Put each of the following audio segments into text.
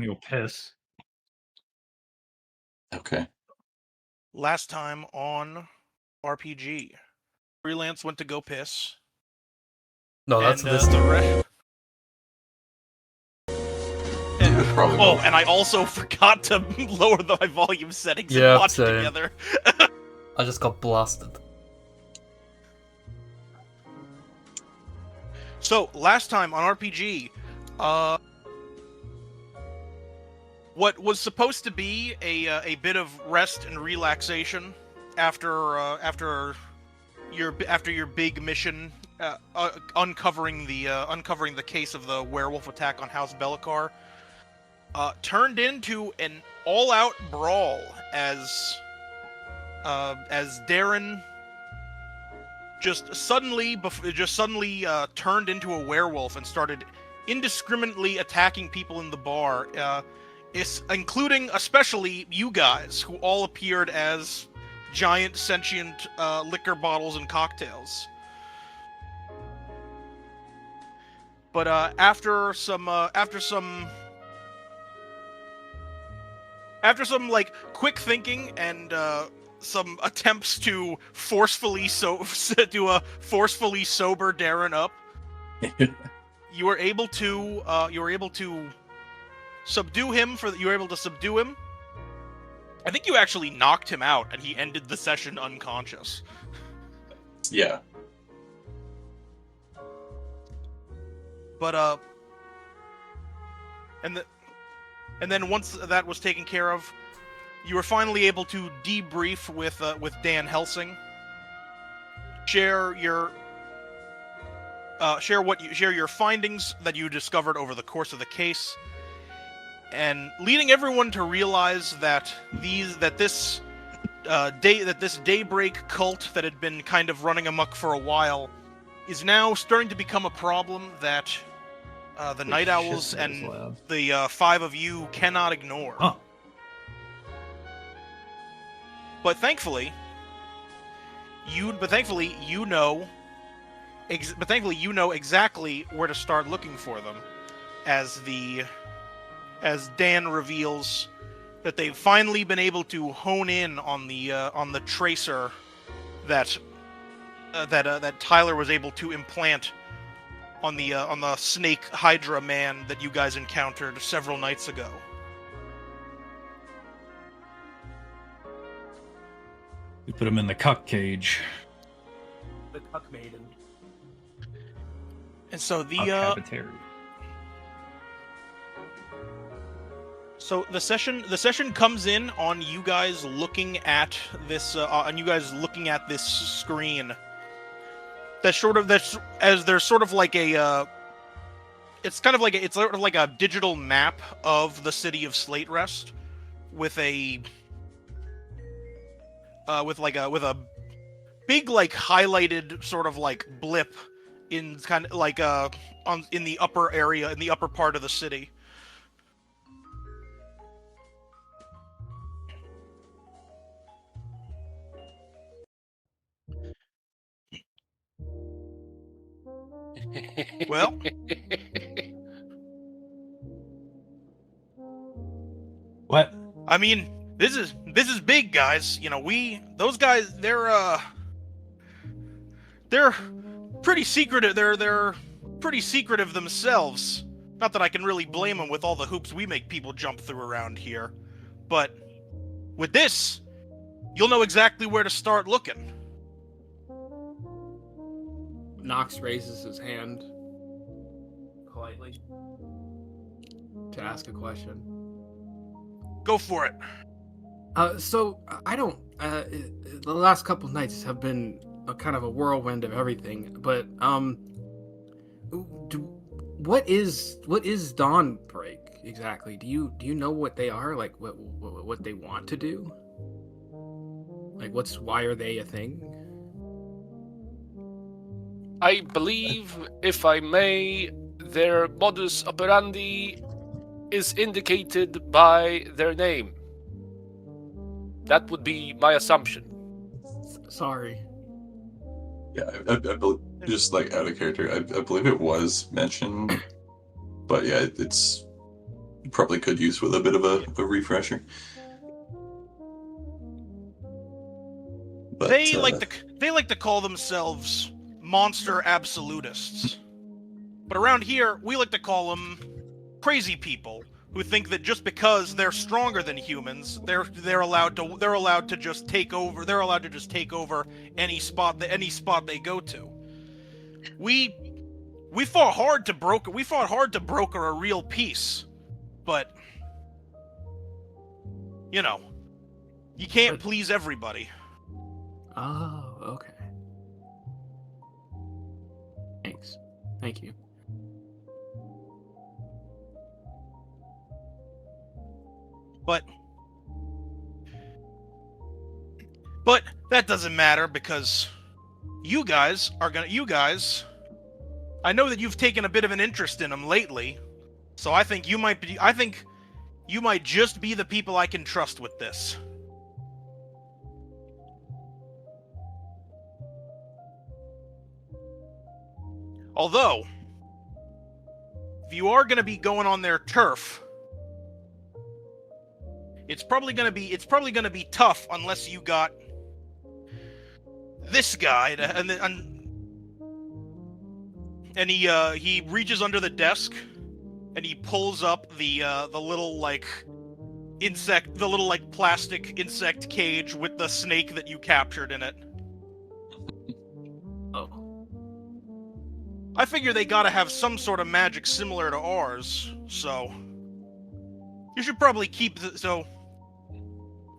gonna go piss. Okay. Last time on RPG, Freelance went to go piss. No, that's and this the time. and I also forgot to lower my volume settings and Yeah, watch same. together. I just got blasted. So, last time on RPG, what was supposed to be a bit of rest and relaxation after your big mission, uncovering the case of the werewolf attack on House Be'lakor, turned into an all-out brawl as Darren just suddenly turned into a werewolf and started indiscriminately attacking people in the bar, including especially you guys, who all appeared as giant sentient liquor bottles and cocktails. But after some like quick thinking and some attempts to forcefully sober Darren up, you were able to subdue him. You were able to subdue him. I think you actually knocked him out, and he ended the session unconscious. Yeah. But and then once that was taken care of, you were finally able to debrief with Dan Helsing. Share your findings that you discovered over the course of the case, and leading everyone to realize that this daybreak cult that had been kind of running amok for a while is now starting to become a problem that the Night Owls and the five of you cannot ignore. Huh. But thankfully, you know exactly where to start looking for them, as Dan reveals that they've finally been able to hone in on the tracer that Tyler was able to implant on the snake Hydra man that you guys encountered several nights ago. We put him in the cuck cage. The cuck maiden. And so So the session comes in on you guys looking at this screen. It's sort of like a digital map of the city of Slate Rest, with a big like highlighted sort of like blip in kind of like in the upper area, in the upper part of the city. Well, what? I mean, this is big, guys. You know, those guys, they're pretty secretive. They're pretty secretive themselves. Not that I can really blame them with all the hoops we make people jump through around here, but with this, you'll know exactly where to start looking. Knox raises his hand politely to ask a question. Go for it. So I don't. The last couple of nights have been a kind of a whirlwind of everything. But what is Dawnbreak exactly? Do you know what they are? Like what they want to do? Like why are they a thing? I believe, if I may, their modus operandi is indicated by their name. That would be my assumption. Sorry. Yeah, I believe, just like out of character, I believe it was mentioned, but yeah, it's probably could use with a bit of a refresher. But, They like to call themselves monster absolutists. But around here, we like to call them crazy people who think that just because they're stronger than humans, they're allowed to just take over. They're allowed to just take over any spot they go to. We fought hard to broker a real peace, but you know, you can't please everybody. Oh, okay. Thanks. Thank you. But that doesn't matter because you guys, I know that you've taken a bit of an interest in them lately, so I think you might just be the people I can trust with this. Although, if you are going to be going on their turf, it's probably going to be tough unless you got this guy and he reaches under the desk and he pulls up the little plastic insect cage with the snake that you captured in it. Oh. I figure they gotta have some sort of magic similar to ours, so you should probably keep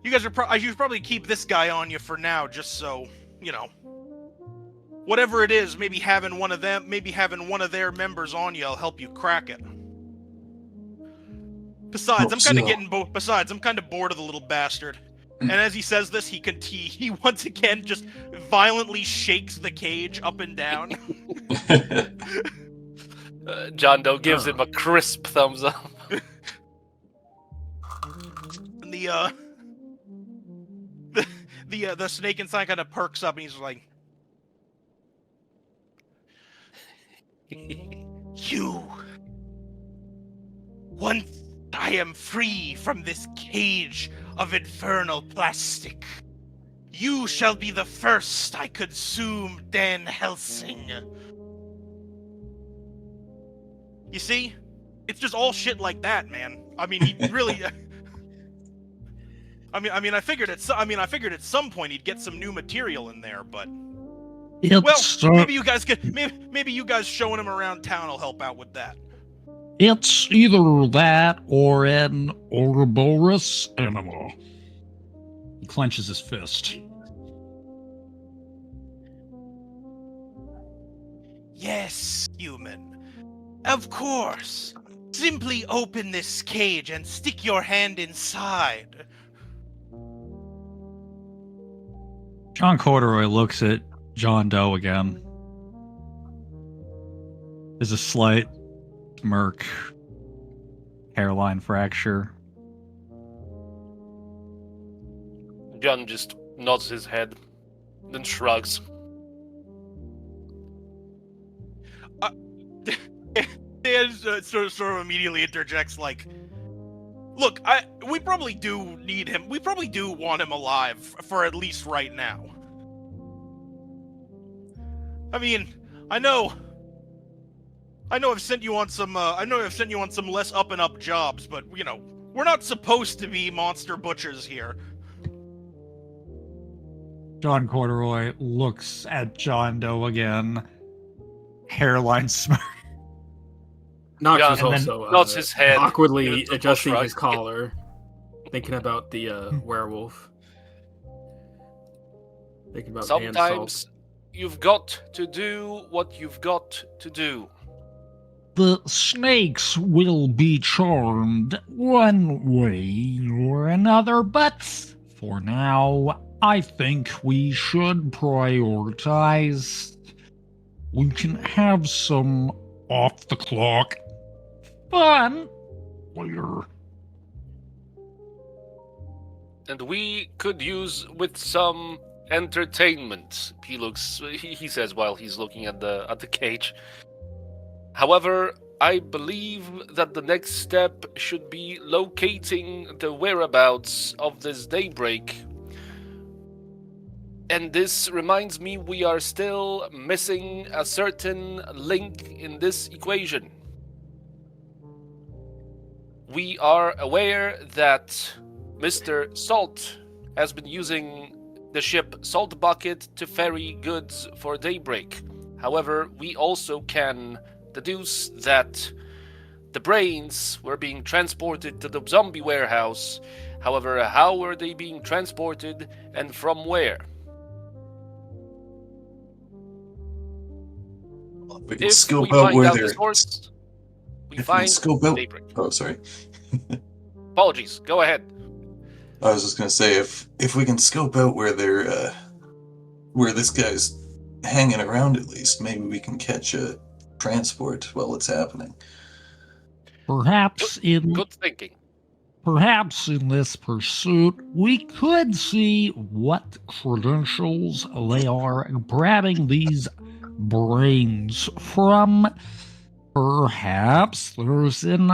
I should probably keep this guy on you for now, just so, you know, whatever it is, maybe having one of their members on you will help you crack it. Besides, I'm kind of bored of the little bastard. And as he says this, he once again just violently shakes the cage up and down. John Doe gives him a crisp thumbs up. And the snake inside kind of perks up and he's like, "You, once I am free from this cage of infernal plastic, you shall be the first I consume, Dan Helsing." You see? It's just all shit like that, man. I mean, he really... I figured at some point he'd get some new material in there, but... maybe you guys showing him around town will help out with that. It's either that or an Ouroboros animal. He clenches his fist. Yes, human. Of course. Simply open this cage and stick your hand inside. John Corduroy looks at John Doe again. There's a slight smirk, hairline fracture. John just nods his head, then shrugs. Dan sort of immediately interjects, like, "Look, we probably do need him. We probably do want him alive for at least right now. I mean, I know I've sent you on some less up and up jobs, but you know, we're not supposed to be monster butchers here." John Corduroy looks at John Doe again. Hairline smirk. Nox Yeah, is and then also nods his head. awkwardly Gives a adjusting shrug. his collar, thinking about the werewolf. Thinking about hand salt. Sometimes you've got to do what you've got to do. The snakes will be charmed one way or another, but for now, I think we should prioritize. We can have some off-the-clock fun later. And we could use with some entertainment. He says while he's looking at the cage. However, I believe that the next step should be locating the whereabouts of this daybreak. And this reminds me we are still missing a certain link in this equation. We are aware that Mr. Salt has been using the ship Salt Bucket to ferry goods for daybreak. However, we also can deduce that the brains were being transported to the zombie warehouse. However, how were they being transported and from where? We can If scope we out find where out they're. the source, we If we can find scope out. daybreak. Oh, sorry. Apologies, go ahead. I was just gonna say if we can scope out where they're where this guy's hanging around, at least maybe we can catch a transport while it's happening. Perhaps in Good thinking. Perhaps in this pursuit, we could see what credentials they are grabbing these brains from. Perhaps there's an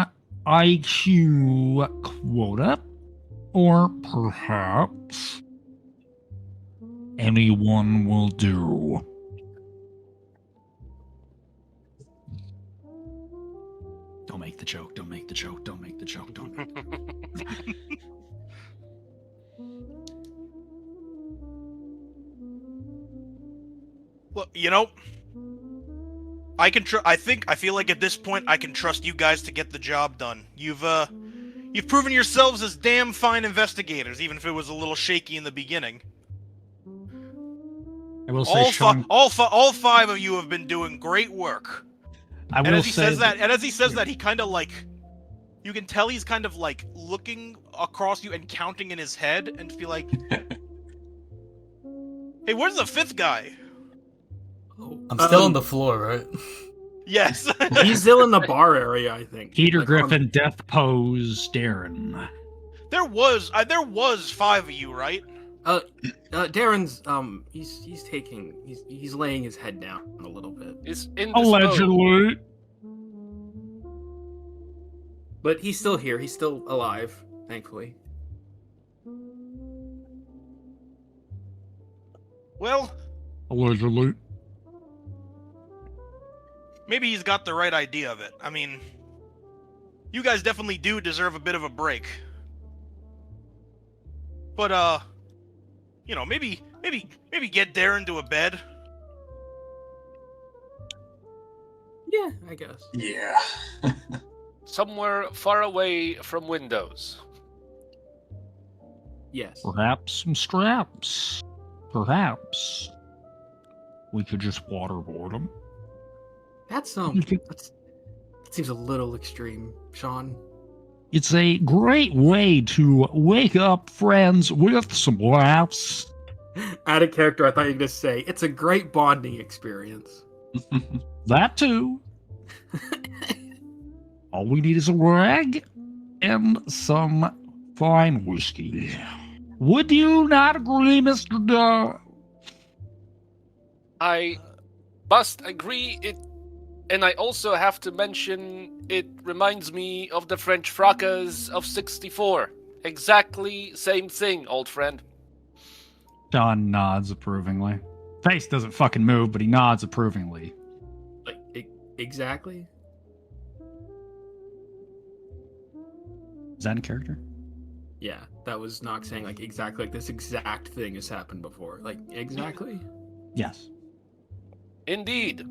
IQ quota, or perhaps anyone will do. Don't make the joke, don't make the joke, don't make the joke, don't make the Well, you know, I feel like at this point I can trust you guys to get the job done. You've proven yourselves as damn fine investigators, even if it was a little shaky in the beginning. I will say, Sean, all five of you have been doing great work. I will And as he say says that, he kind of like, you can tell he's kind of like looking across you and counting in his head and feel like, hey, where's the fifth guy? I'm still on the floor, right? Yes. He's still in the bar area, I think. Peter Like, Griffin, Death Pose, Darren. there was five of you, right? Darren's he's laying his head down a little bit, Is indisposed. Allegedly. but he's still here. He's still alive, thankfully. Well, Allegedly. maybe he's got the right idea of it. I mean, you guys definitely do deserve a bit of a break. But you know, maybe get Darren to a bed. Yeah, I guess. Yeah. Somewhere far away from windows. Yes. Perhaps some straps. Perhaps we could just waterboard them. That seems a little extreme, Sean. It's a great way to wake up friends with some laughs. Out of character, I thought you were going to say, it's a great bonding experience. That too. All we need is a rag and some fine whiskey. Would you not agree, Mr. Doe? I must agree and I also have to mention it reminds me of the French fracas of 64. Exactly same thing, old friend. John nods approvingly. Face doesn't fucking move, but he nods approvingly. Like, exactly? Is that in character? Yeah, that was Nox saying, like, exactly, like, this exact thing has happened before. Like, exactly? Yes. Indeed.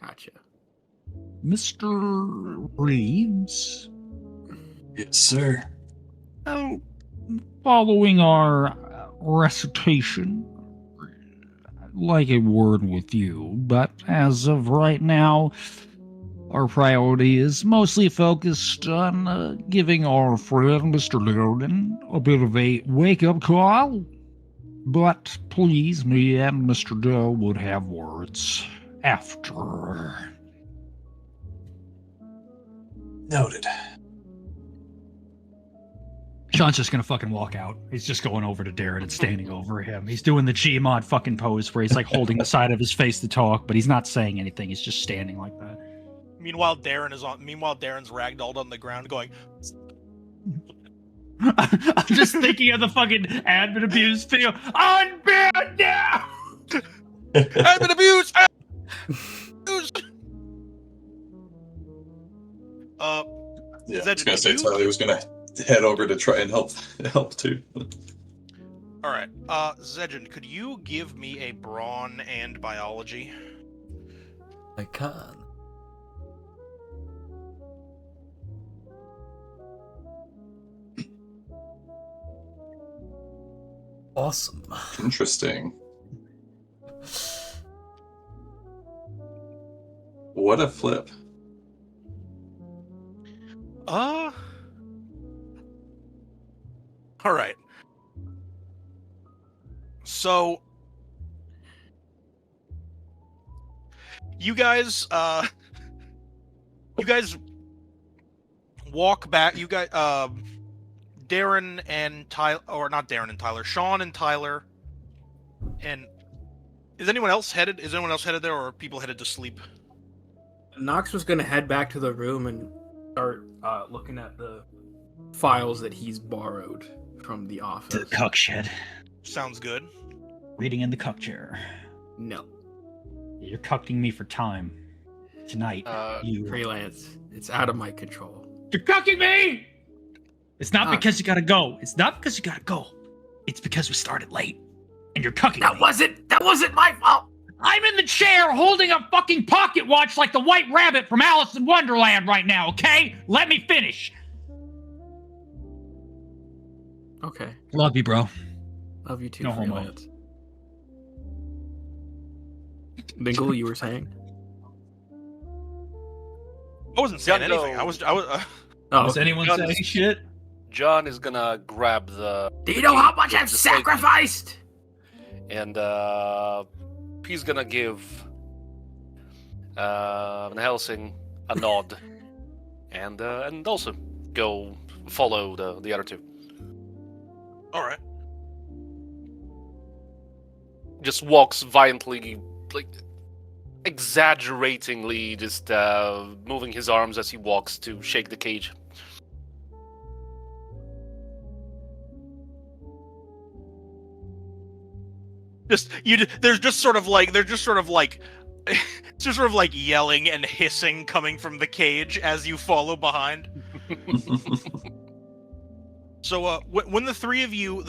Gotcha. Mr. Reeves? Yes, sir. Oh, following our recitation, I'd like a word with you, but as of right now, our priority is mostly focused on giving our friend Mr. Loudon a bit of a wake-up call. But please, me and Mr. Doe would have words after. Noted. Sean's just gonna fucking walk out. He's just going over to Darren and standing over him. He's doing the Gmod fucking pose where he's like holding the side of his face to talk, but he's not saying anything. He's just standing like that. Meanwhile, Darren's ragdolled on the ground, going, I'm just thinking of the fucking admin abuse video. Unbanned now! "I've been abused! Abused!" Yeah, Is I was that gonna say you? Tyler was gonna head over to try and help too. All right, Zedgen, could you give me a brawn and biology? I can. Awesome. Interesting. What a flip. All right. So, you guys walk back. You guys, Darren and Tyler, or not Darren and Tyler, Sean and Tyler, and is anyone else headed? Is anyone else headed there, or are people headed to sleep? Knox was gonna head back to the room and start looking at the files that he's borrowed from the The office. cuck shed. Sounds good. Reading in the cuck chair. No, You're cucking me for time. Tonight. You. freelance. It's out of my control. You're cucking me! It's not because you gotta go. It's not because you gotta go. It's because we started late. And you're cucking me. That wasn't my fault. I'm in the chair holding a fucking pocket watch like the White Rabbit from Alice in Wonderland right now, okay? Let me finish. Okay, Love you, bro. love you too, No homo. freelance. Bingle, you were saying? I wasn't saying Gotta anything. go. I was. Oh, Does okay. anyone John say is- shit? John is gonna grab the Do you know how much I've the steak, sacrificed? and he's gonna give Van Helsing a nod, and also go follow the other two. All right. Just walks violently, like exaggeratingly, just moving his arms as he walks to shake the cage. There's just sort of like it's just sort of like yelling and hissing coming from the cage as you follow behind. So when the three of you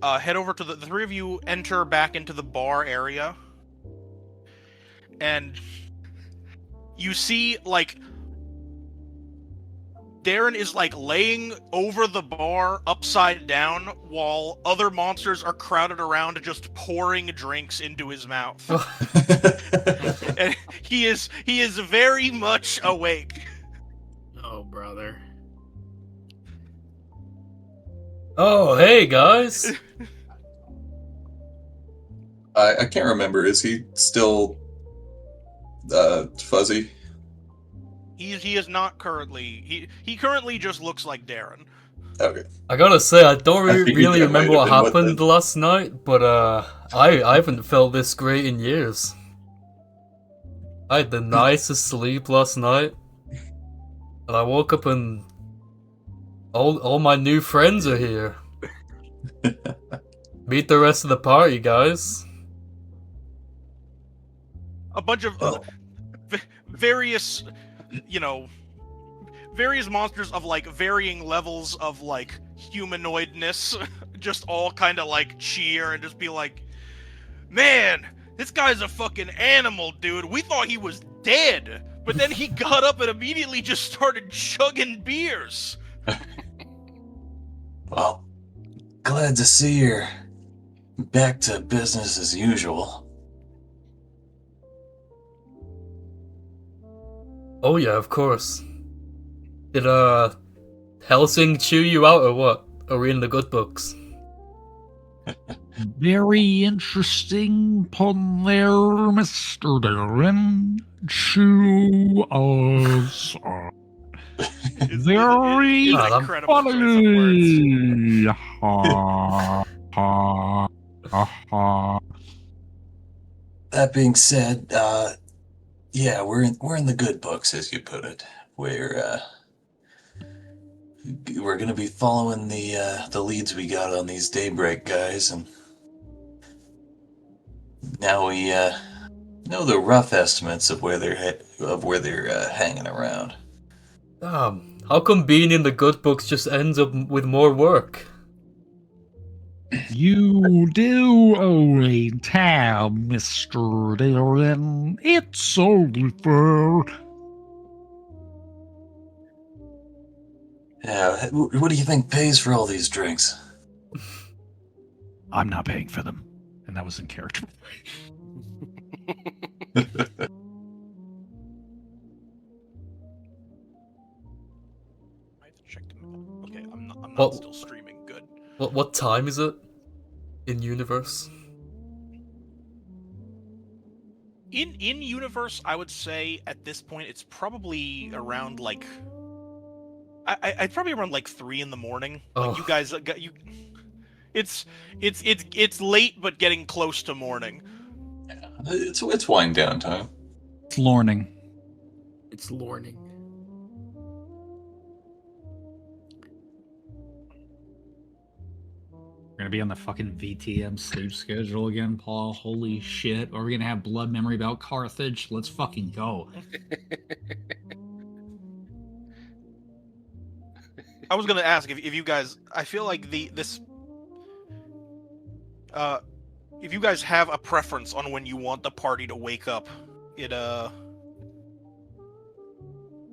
head over to the three of you enter back into the bar area, and you see like Darren is like laying over the bar upside down while other monsters are crowded around just pouring drinks into his mouth. And he is very much awake. Oh, brother. Oh, hey guys. I can't remember. Is he still fuzzy? He is not currently. He currently just looks like Darren. Okay. I gotta say, I don't I figured really that might remember what have been what happened the- last night, but I haven't felt this great in years. I had the nicest sleep last night, and I woke up and all my new friends are here. Meet the rest of the party, guys. A bunch of Oh. various, various monsters of like varying levels of like humanoidness, just all kind of like cheer and just be like, "Man, this guy's a fucking animal, dude. We thought he was dead, but then he got up and immediately just started chugging beers." Well, glad to see you're back to business as usual. Oh yeah, of course. Did Helsing chew you out or what? Are we in the good books? Very interesting pun there, Mr. Darren. Chew us up. Very an incredible choice of words. funny. Ha, ha, ha, ha. That being said, yeah, we're in the good books, as you put it. We're gonna be following the leads we got on these Daybreak guys, and now we know the rough estimates of where they're hanging around. How come being in the good books just ends up with more work? You do owe a tab, Mr. Darren. It's only fair. Yeah, what do you think pays for all these drinks? I'm not paying for them. And that was in character. I have to check them. Okay, I'm not What- still streaming. Good. What time is it in universe? In universe, I would say at this point it's probably around like I'd probably around like 3 in the morning. Like Oh. you guys got you. It's late, but getting close to morning. It's wind down time. It's Lorning. It's lorning. We're gonna be on the fucking VTM sleep schedule again, Paul. Holy shit. Are we gonna have blood memory about Carthage? Let's fucking go. I was gonna ask if you guys. I feel like if you guys have a preference on when you want the party to wake up, I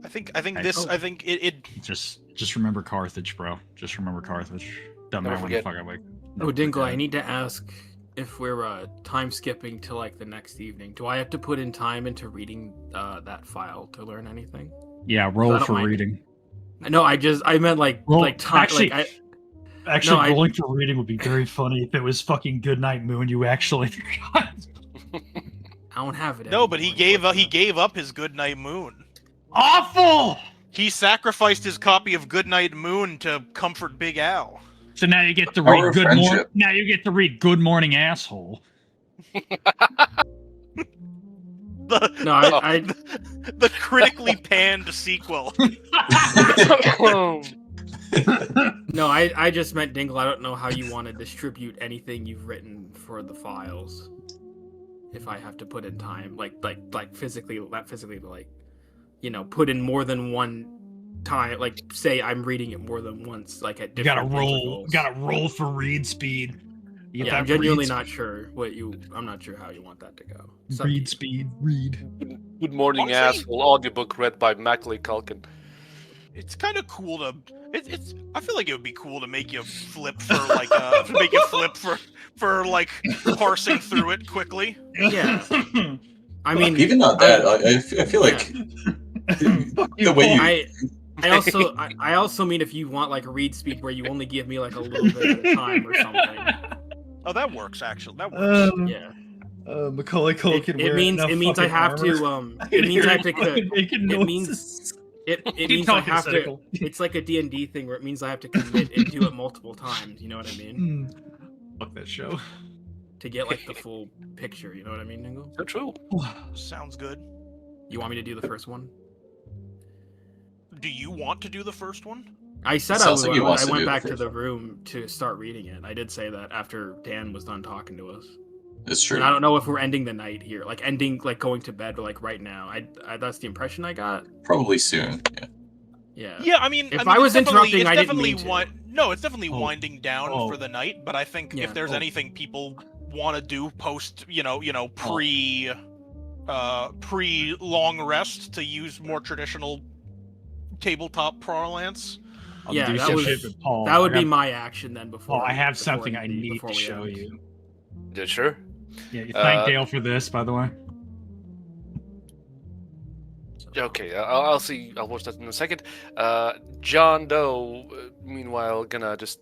think it Just remember Carthage, bro. Just remember Carthage. Doesn't Never matter when the forget. fuck I wake. Oh, Dingle, I need to ask if we're time skipping to like the next evening. Do I have to put in time into reading that file to learn anything? Yeah, I roll don't for mind. reading. No, I meant like Roll, time. actually, No, I- rolling for reading would be very funny if it was fucking Goodnight Moon you actually got. I don't have it. no, but he anymore. gave up his Goodnight Moon. Awful! He sacrificed his copy of Goodnight Moon to comfort Big Al. So now you get to Power read of Good Morning. friendship. Now you get to read Good Morning Asshole. No, I The critically panned sequel. no, I just meant Dingle. I don't know how you want to distribute anything you've written for the files. If I have to put in time, like physically, not physically, but like, put in more than one time. Like, say I'm reading it more than once, like at You gotta different roll. intervals. Gotta roll for read speed. You get Yeah, I'm that genuinely read not speed. sure I'm not sure how you want that to go. It's up to Read you. speed. Read. Good morning, Honestly- asshole. Audiobook read by Macaulay Culkin. It's kind of cool to. I feel like it would be cool to make you flip for like parsing through it quickly. Yeah, I mean, Even not that. I feel like the way you. I also mean if you want like read speed where you only give me like a little bit at a time or something. Oh, that works actually. That works. Yeah. Macaulay Culkin. It means I have to it means I have to it means I have to. It's like a D&D thing where it means I have to commit and do it multiple times. You know what I mean? Fuck that show. To get like the full picture. You know what I mean, Dingle? So true. Sounds good. You want me to do the first one? Do you want to do the first one? I said I Sounds would. like he When wants I to went do the back to first the one. room to start reading it. I did say that after Dan was done talking to us. It's true. And I don't know if we're ending the night here, like going to bed, or like right now. I that's the impression I got. Probably soon. Yeah. Yeah. Yeah, I mean, If I was it's definitely- interrupting, it's I didn't definitely mean to. No, it's definitely Oh. winding down Oh. for the night. But I think Yeah. if there's Oh. anything people want to do post, pre long rest to use more traditional tabletop parlance. Yeah, do that some was- shit with Paul. That would I be got- my action then. Before. Oh, I have before something we- I need before to we show end. you. Yeah, sure. Yeah, you thank Uh, Dale for this, by the way. Okay, I'll see. I'll watch that in a second. John Doe, meanwhile, gonna just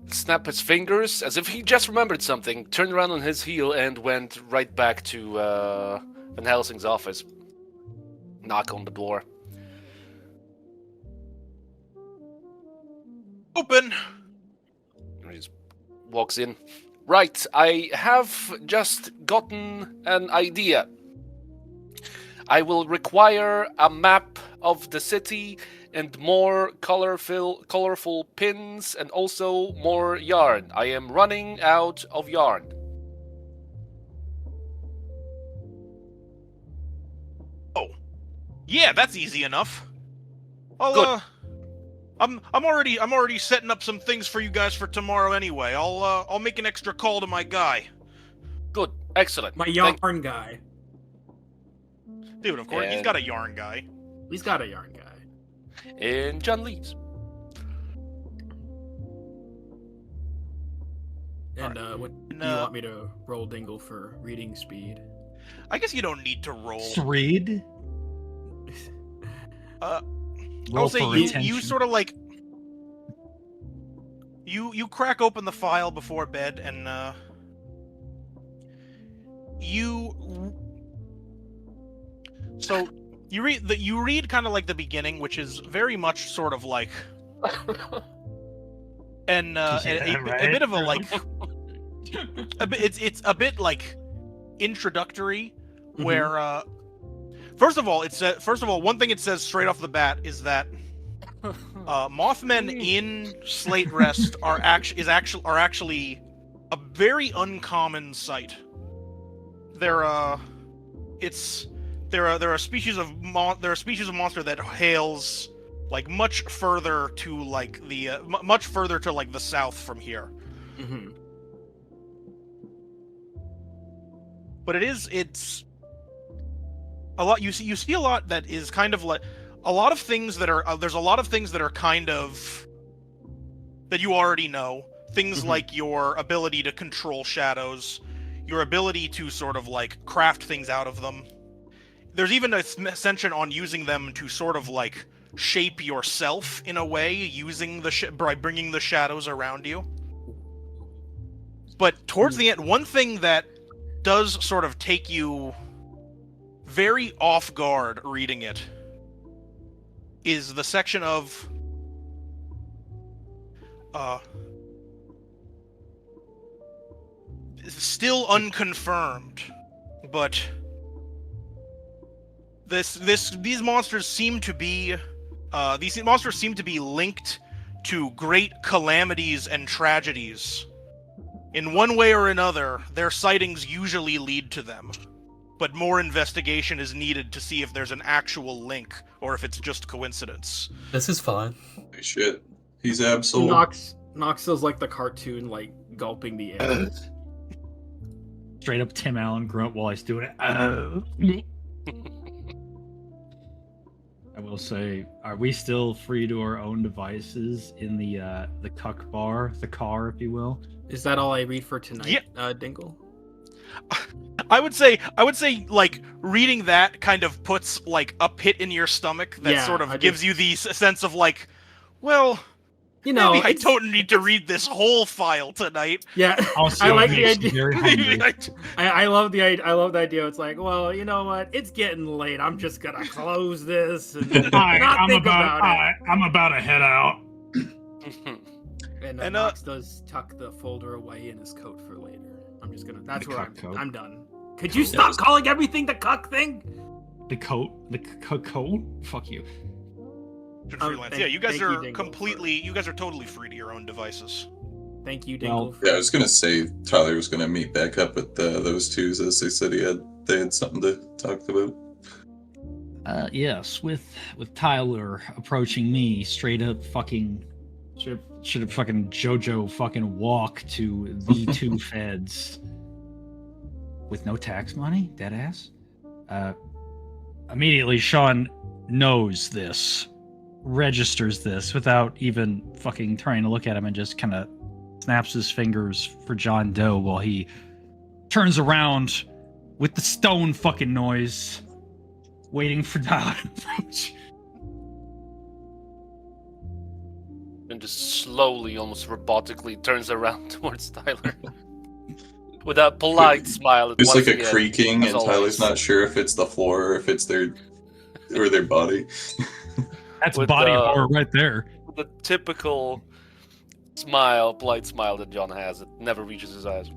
snap his fingers as if he just remembered something, turned around on his heel, and went right back to Van Helsing's office. Knock on the door. Open. He just walks in. Right, I have just gotten an idea. I will require a map of the city and more colorful pins and also more yarn. I am running out of yarn. Yeah, that's easy enough. Good. I'm already setting up some things for you guys for tomorrow anyway. I'll make an extra call to my guy. Good. Excellent. My yarn guy. Dude, of course, he's And- got a yarn guy. He's got a yarn guy. And John leaves. And what do you want me to roll Dingle for reading speed? I guess you don't need to roll. Read. I'll say you sort of like you crack open the file before bed and you read kind of like the beginning, which is very much sort of like and a bit of a like it's a bit like introductory where first of all one thing it says straight off the bat is that Mothmen in Slate Rest are actually a very uncommon sight. They're a species of monster that hails like much further to like the south from here. Mm-hmm. But it's a lot. You see a lot that is kind of like a lot of things that are there's a lot of things that are kind of that you already know. Things like your ability to control shadows, your ability to sort of like craft things out of them. There's even a mention on using them to sort of like shape yourself in a way, using by bringing the shadows around you. But towards the end, one thing that does sort of take you very off guard reading it is the section of still unconfirmed, but these monsters seem to be linked to great calamities and tragedies. In one way or another, their sightings usually lead to them, but more investigation is needed to see if there's an actual link or if it's just coincidence. This is fine. Holy shit. He's absolute. Nox feels like the cartoon, like gulping the air. Straight up Tim Allen grunt while he's doing it. I will say, are we still free to our own devices in the cuck bar, the car, if you will? Is that all I read for tonight, Yeah. Dingle? I would say, like, reading that kind of puts, like, a pit in your stomach that sort of gives you the sense of, like, well, you know, maybe I don't need to read this whole file tonight. Yeah, Also, I like it the makes me idea. very hungry. I love the idea. It's like, well, you know what? It's getting late. I'm just gonna close this and not think about it. I'm about to head out. And Nox does tuck the folder away in his coat for later. I'm just gonna. That's The where cuck coat. I'm done. Could you stop calling everything the cuck thing? The coat? The coat? Fuck you. Freelance. Yeah, you guys are you guys are totally free to your own devices. Thank you, Dingle. Well, Yeah, I was gonna say Tyler was gonna meet back up with those two, as they said they had something to talk about. Yes, with Tyler approaching me, straight up fucking should have fucking JoJo fucking walk to the two feds with no tax money, dead ass. Immediately, Sean knows this, registers this without even fucking trying to look at him, and just kind of snaps his fingers for John Doe while he turns around with the stone fucking noise, waiting for Tyler to approach. And just slowly, almost robotically, turns around towards Tyler. With a polite smile. There's like once a again, creaking, as and Tyler's always. not sure if it's the floor or if it's their body. That's With, body horror right there. The typical polite smile that John has. It never reaches his eyes.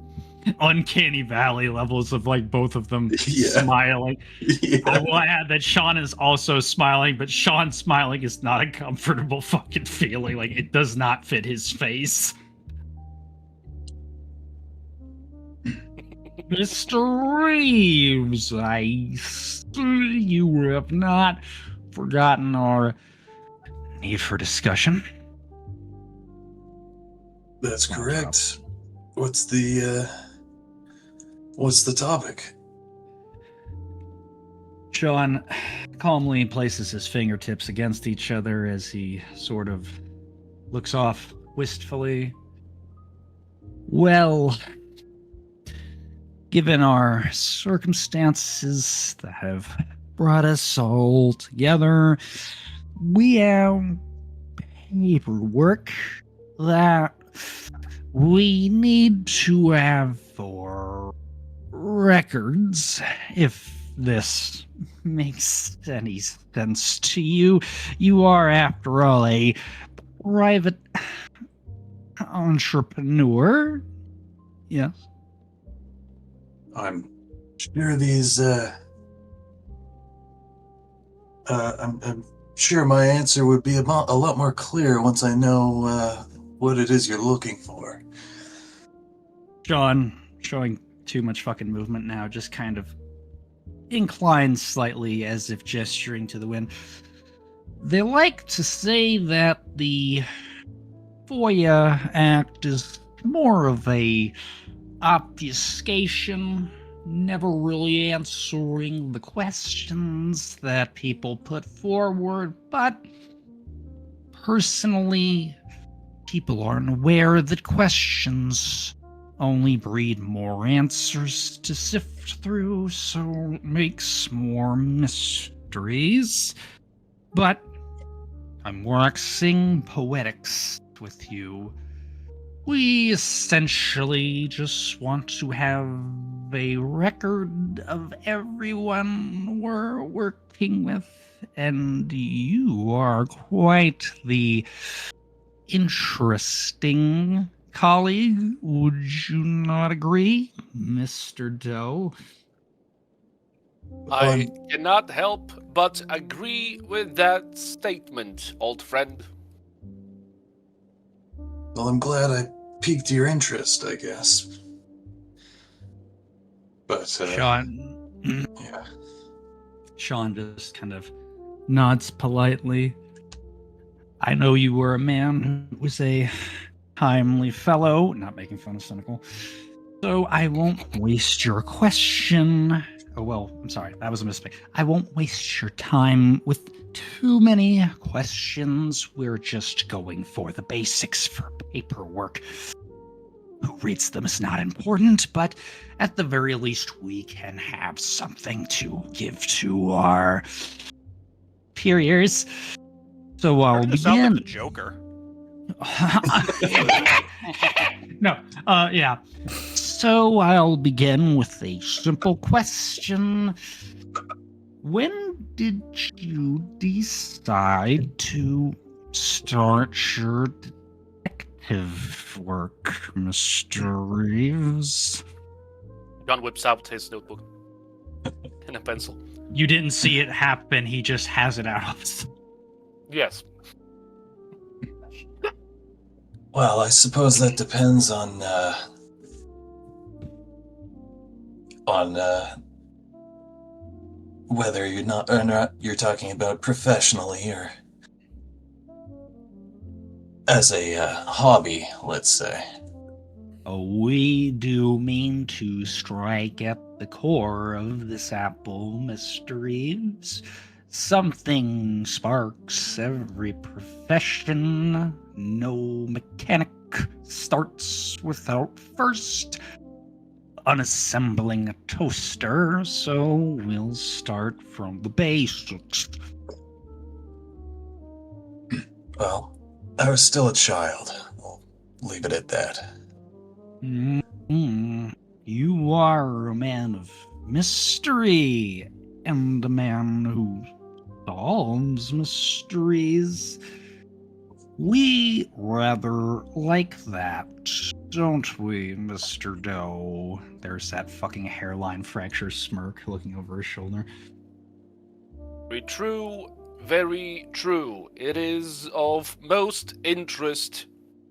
Uncanny valley levels of like both of them Yeah. smiling. Yeah. I will add that Sean is also smiling, but Sean smiling is not a comfortable fucking feeling. Like, it does not fit his face. Mr. Reeves, I see you have not forgotten our need for discussion. That's correct. What's the topic? Sean calmly places his fingertips against each other as he sort of looks off wistfully. Well, given our circumstances that have brought us all together, we have paperwork that we need to have for records. If this makes any sense to you, you are, after all, a private entrepreneur. Yes. I'm sure these. I'm sure my answer would be a lot more clear once I know what it is you're looking for. Sean, showing too much fucking movement now, just kind of inclines slightly as if gesturing to the wind. They like to say that the FOIA Act is more of a obfuscation, never really answering the questions that people put forward, but personally, people aren't aware that questions only breed more answers to sift through, so it makes more mysteries. But I'm waxing poetics with you. We essentially just want to have a record of everyone we're working with, and you are quite the interesting colleague. Would you not agree, Mr. Doe? I cannot help but agree with that statement, old friend. Well, I'm glad I piqued your interest, I guess. But Sean. yeah. Sean just kind of nods politely. I know you were a man who was a timely fellow, not making fun of cynical. So I won't waste your question. Oh, well, I'm sorry, that was a mistake. I won't waste your time with too many questions. We're just going for the basics for paperwork. Who reads them is not important, but at the very least, we can have something to give to our superiors. So I'll Starting to sound like begin. the Joker. No, yeah. So I'll begin with a simple question. When did you decide to start your detective work, Mr. Reeves? John whips out his notebook and a pencil. You didn't see it happen, he just has it out. Yes. Well, I suppose that depends on whether you're not you're talking about professionally or as a hobby, let's say. Oh, we do mean to strike at the core of this apple, Mr. Reeves. Something sparks every profession. No mechanic starts without first unassembling a toaster, so we'll start from the basics. Well, I was still a child. We'll leave it at that. You are a man of mystery, and a man who solves mysteries. We rather like that, don't we, Mr. Doe? There's that fucking hairline fracture smirk looking over his shoulder. Very true, very true. It is of most interest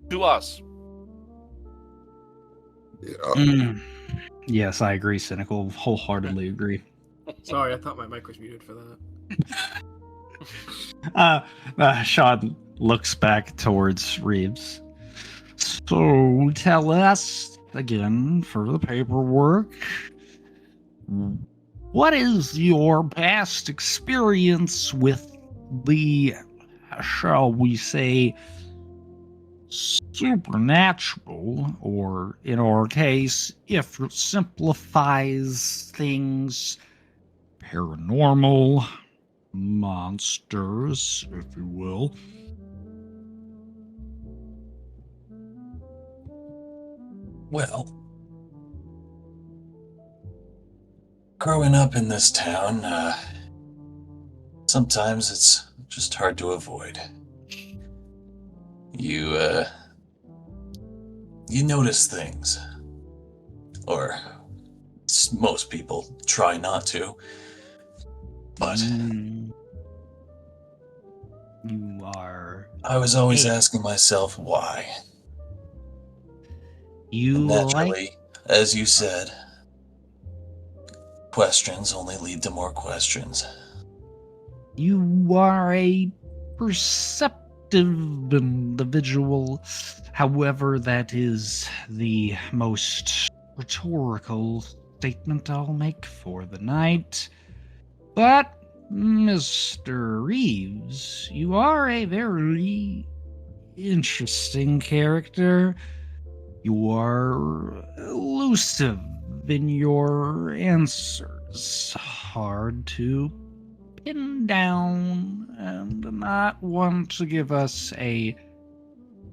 to us. Yes, I agree, Cynical. Wholeheartedly agree. Sorry, I thought my mic was muted for that. Sean looks back towards Reeves. So tell us again for the paperwork. What is your past experience with the, shall we say, supernatural, or in our case, if it simplifies things, paranormal, monsters, if you will? Well, growing up in this town, sometimes it's just hard to avoid. You notice things. Or most people try not to. But You are. I was always asking myself why. You And naturally, like. as you said, questions only lead to more questions. You are a perceptive individual. However, that is the most rhetorical statement I'll make for the night. But, Mr. Reeves, you are a very interesting character. You are elusive in your answers, hard to pin down, and not want to give us a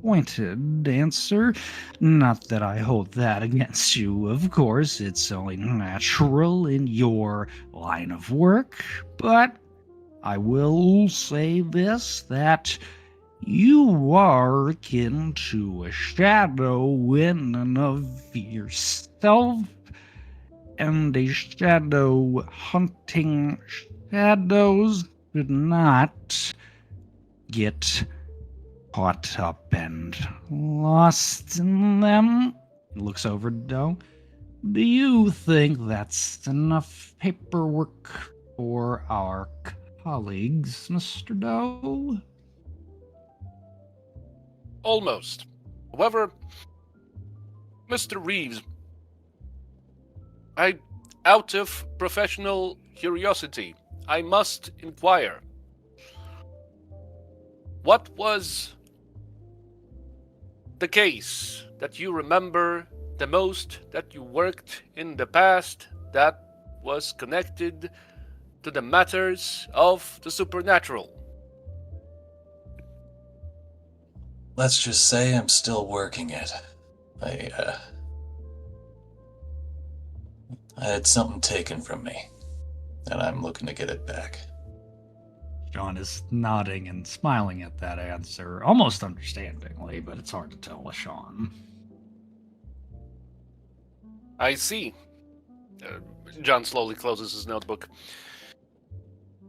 pointed answer. Not that I hold that against you, of course. It's only natural in your line of work. But I will say this, that you are akin to a shadow in and of yourself, and a shadow hunting shadows should not get caught up and lost in them. He looks over to Doe. Do you think that's enough paperwork for our colleagues, Mr. Doe? Almost. However, Mr. Reeves, out of professional curiosity, I must inquire. What was the case that you remember the most that you worked in the past that was connected to the matters of the supernatural? Let's just say I'm still working it. I had something taken from me, and I'm looking to get it back. John is nodding and smiling at that answer, almost understandingly, but it's hard to tell with Sean. I see. John slowly closes his notebook.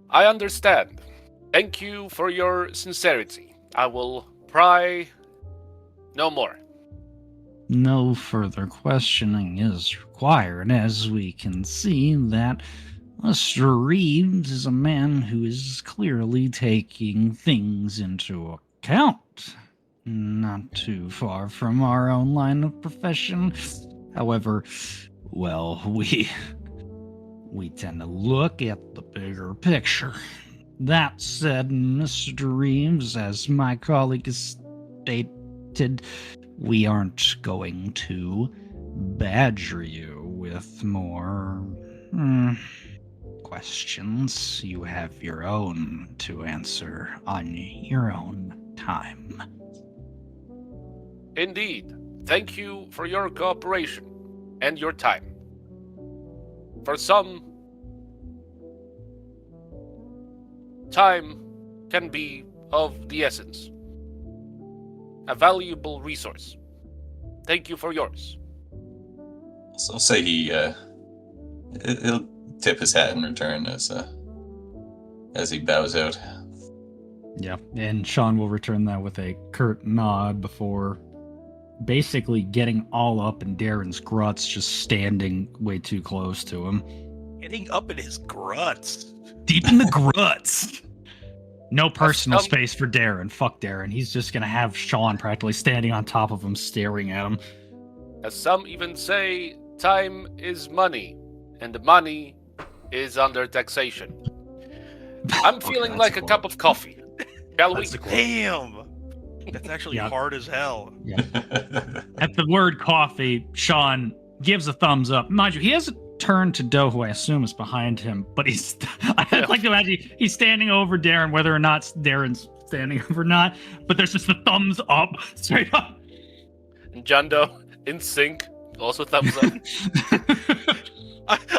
I understand. Thank you for your sincerity. I will pry no more. No further questioning is required, as we can see that Mr. Reeves is a man who is clearly taking things into account. Not too far from our own line of profession. However, well, we tend to look at the bigger picture. That said, Mr. Reeves, as my colleague has stated, we aren't going to badger you with more questions. You have your own to answer on your own time. Indeed. Thank you for your cooperation and your time. For some, time can be of the essence. a valuable resource. Thank you for yours. So I'll say he'll tip his hat in return as he bows out. Yeah, and Sean will return that with a curt nod before basically getting all up in Darren's gruts, just standing way too close to him. Getting up in his gruts. Deep in the gruts. No personal space for Darren. Fuck Darren. He's just gonna have Sean practically standing on top of him, staring at him. As some even say, time is money, and money is under taxation. I'm feeling that's like a cool. cup of coffee. Shall we? Damn! That's actually Yeah. hard as hell. Yeah. At the word coffee, Sean gives a thumbs up. Mind you, he hasn't turned to Doe, who I assume is behind him, but he's. I'd like to imagine he's standing over Darren, whether or not Darren's standing over or not, but there's just a thumbs up straight up. And John Doe, in sync, also thumbs up.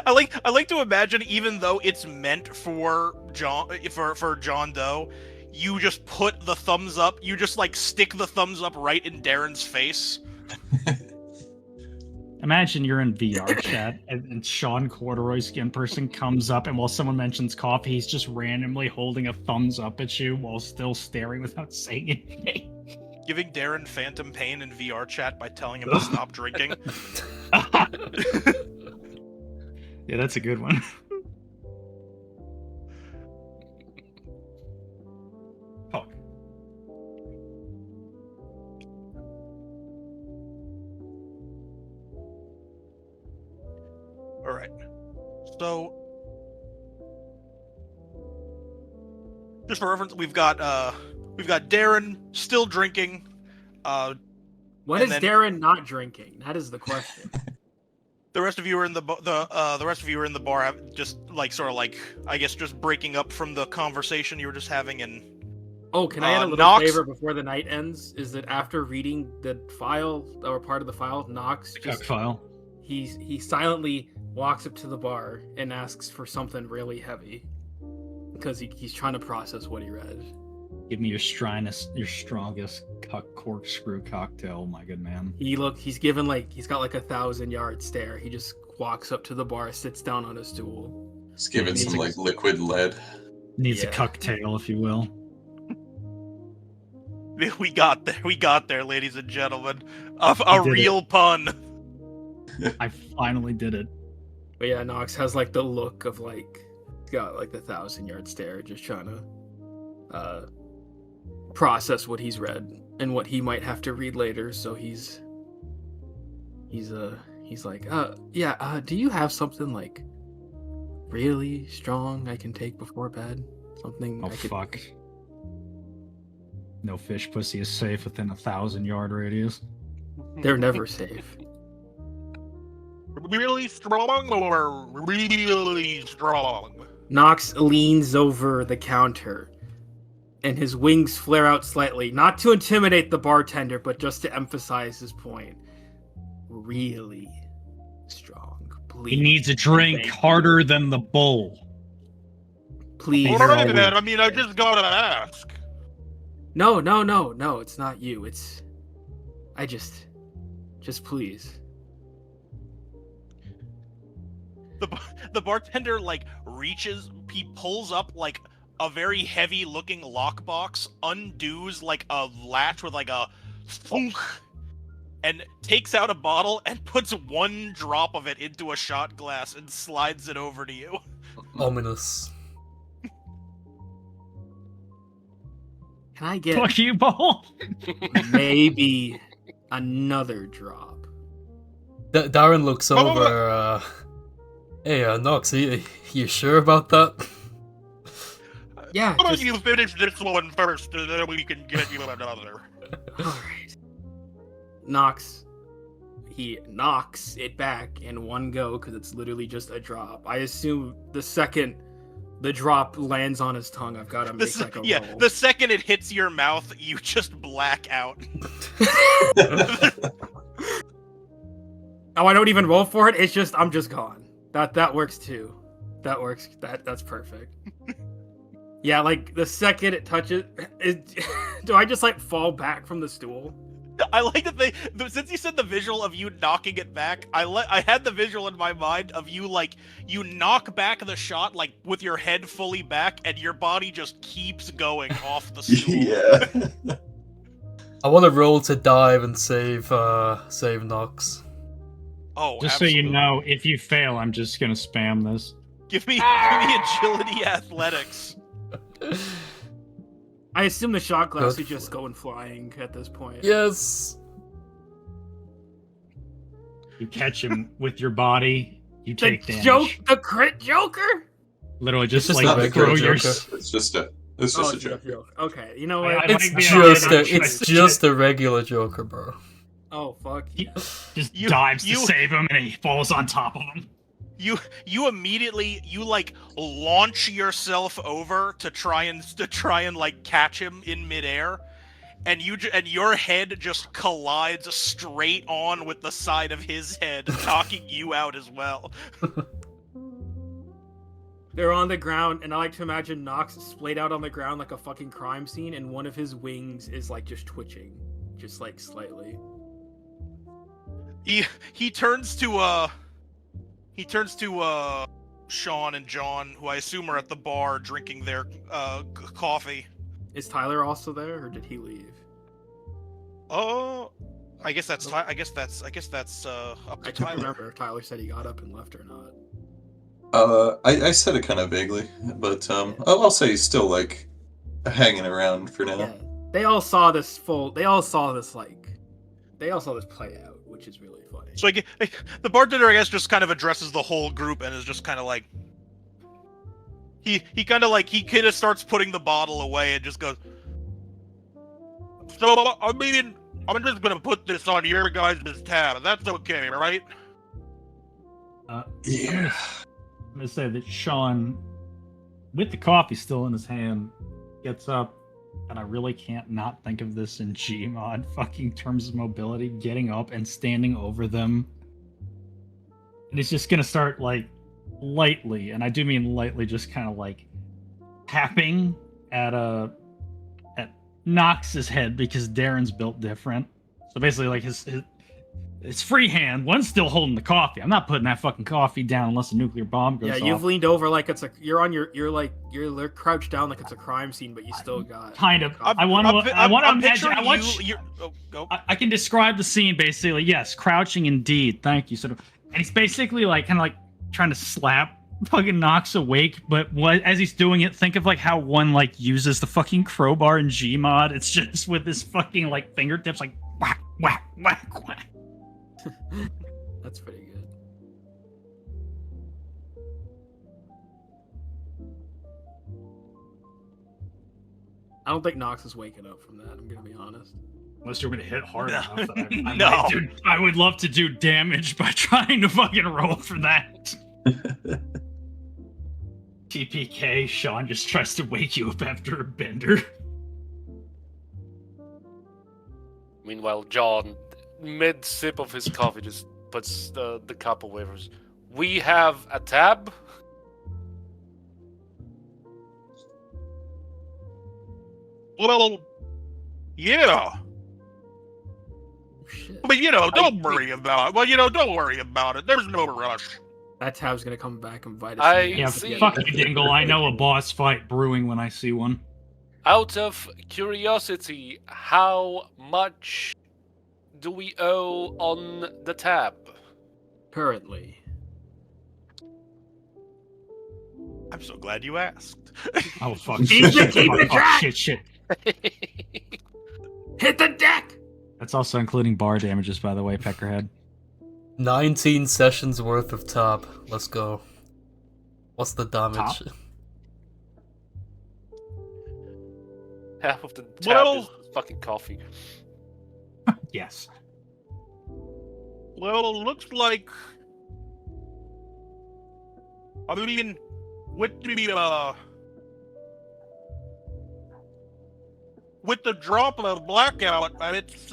I like to imagine, even though it's meant for John Doe, you just put the thumbs up. You just like stick the thumbs up right in Darren's face. Imagine you're in VR chat and Sean Corduroy skin person comes up, and while someone mentions coffee, he's just randomly holding a thumbs up at you while still staring without saying anything. Giving Darren phantom pain in VR chat by telling him to stop drinking. Yeah, that's a good one. Fuck. All right. So, just for reference, we've got Darren still drinking. What And is then- Darren not drinking? That is the question. The rest of you are in the rest of you are in the bar, just like sort of like, I guess, just breaking up from the conversation you were just having. And Oh, can I add a little Nox- favor before the night ends? Is that after reading the file or part of the file, Knox just file. he silently walks up to the bar and asks for something really heavy because he's trying to process what he read. Give me your strongest corkscrew cocktail, my good man. He's given he's got like 1,000-yard stare. He just walks up to the bar, sits down on a stool. Just give it some like liquid lead. Needs a Yeah. cocktail, if you will. we got there, ladies and gentlemen. A did real pun. I finally did it. But yeah, Knox has like the look of got like the 1,000-yard stare, just trying to process what he's read and what he might have to read later. So he's like, do you have something like really strong I can take before bed? Something Oh, I could... fuck. No fish pussy is safe within 1,000-yard radius. They're never safe. Really strong or really strong? Knox leans over the counter and his wings flare out slightly, not to intimidate the bartender, but just to emphasize his point. Really strong. Please. He needs a drink Thank you. harder than the bull. Please. You're Alright, all man. weak. I mean, I just gotta ask. No, it's not you. Just please. The bartender he pulls up like a very heavy looking lockbox, undoes like a latch with like a thunk, and takes out a bottle and puts one drop of it into a shot glass and slides it over to you. Ominous. Can I get Fuck you, bull. maybe another drop? Darren looks over. Hey, Nox, you sure about that? Yeah. How about just- you finish this one first, and then we can get you another. Alright. Knox. He knocks it back in one go because it's literally just a drop. I assume the second the drop lands on his tongue, I've got to make like a roll. The second it hits your mouth, you just black out. Oh, I don't even roll for it. It's just I'm just gone. That works too. That works. That's perfect. Yeah, like the second it touches, do I just like fall back from the stool? I like that since you said the visual of you knocking it back, I had the visual in my mind of you you knock back the shot like with your head fully back and your body just keeps going off the stool. Yeah. I want to roll to dive and save Nox. Oh, Just absolutely. so you know, if you fail, I'm just gonna spam this. Give me agility athletics. I assume the shot glass Good is just going flying at this point. Yes. You catch him with your body, you The take damage. the crit Joker? Literally just It's just like a regular throw your... Joker. It's just a joke. Okay, you know I what? like It's the just idea a, that it's you- just a regular Joker, bro. Oh fuck. He just You- dives to you- save him and he falls on top of him. You immediately like launch yourself over to try and like catch him in midair, and your head just collides straight on with the side of his head, knocking you out as well. They're on the ground, and I like to imagine Nox splayed out on the ground like a fucking crime scene, and one of his wings is like just twitching, just like slightly. He turns to Sean and John, who I assume are at the bar drinking their coffee. Is Tyler also there, or did he leave? Oh, I guess that's up I to can't Tyler. remember if Tyler said he got up and left or not. I said it kind of vaguely, but I'll say he's still like hanging around for now. Yeah, they all saw this play out, which is really funny. So the bartender, I guess, just kind of addresses the whole group and is just kind of like he kind of starts putting the bottle away and just goes. So I mean, I'm just gonna put this on your guys' tab. That's okay, right? Yeah. I'm gonna say that Sean, with the coffee still in his hand, gets up, and I really can't not think of this in Gmod fucking terms of mobility, getting up and standing over them. And he's just gonna start like lightly, and I do mean lightly, just kind of like tapping at Nox's head because Darren's built different. So basically like his free hand, one's still holding the coffee. I'm not putting that fucking coffee down unless a nuclear bomb goes Yeah, off. you've leaned over like it's you're crouched down like it's a crime scene, but you still got Kind of. I'm- I want to imagine. picturing I want. go. I can describe the scene basically. Yes, crouching indeed. Thank you. Sort of, and he's basically like kind of like trying to slap fucking Nox awake. But as he's doing it, think of like how one like uses the fucking crowbar in Gmod. It's just with his fucking like fingertips, like whack, whack, whack, whack. That's pretty good. I don't think Nox is waking up from that, I'm gonna be honest. Unless you're gonna hit hard No. enough. That No. I would love to do damage by trying to fucking roll for that. TPK, Sean just tries to wake you up after a bender. Meanwhile, John, mid sip of his coffee, just puts the cup away from us. We have a tab. Well, yeah. Oh, shit. But don't worry about it. Well, don't worry about it. There's no rush. That tab's gonna come back and bite us. I in the Yeah, ass see. again. fuck you, Dingle. I know a boss fight brewing when I see one. Out of curiosity, how much do we owe on the tab? Currently. I'm so glad you asked. Oh fuck! Keep Shit, it, keep fuck, it, fuck, Jack! shit. Hit the deck! That's also including bar damages, by the way, Peckerhead. 19 sessions worth of tab. Let's go. What's the damage? Top? Half of the tab Well- is fucking coffee. Yes. Well, it looks like. I mean, with the drop of blackout, it's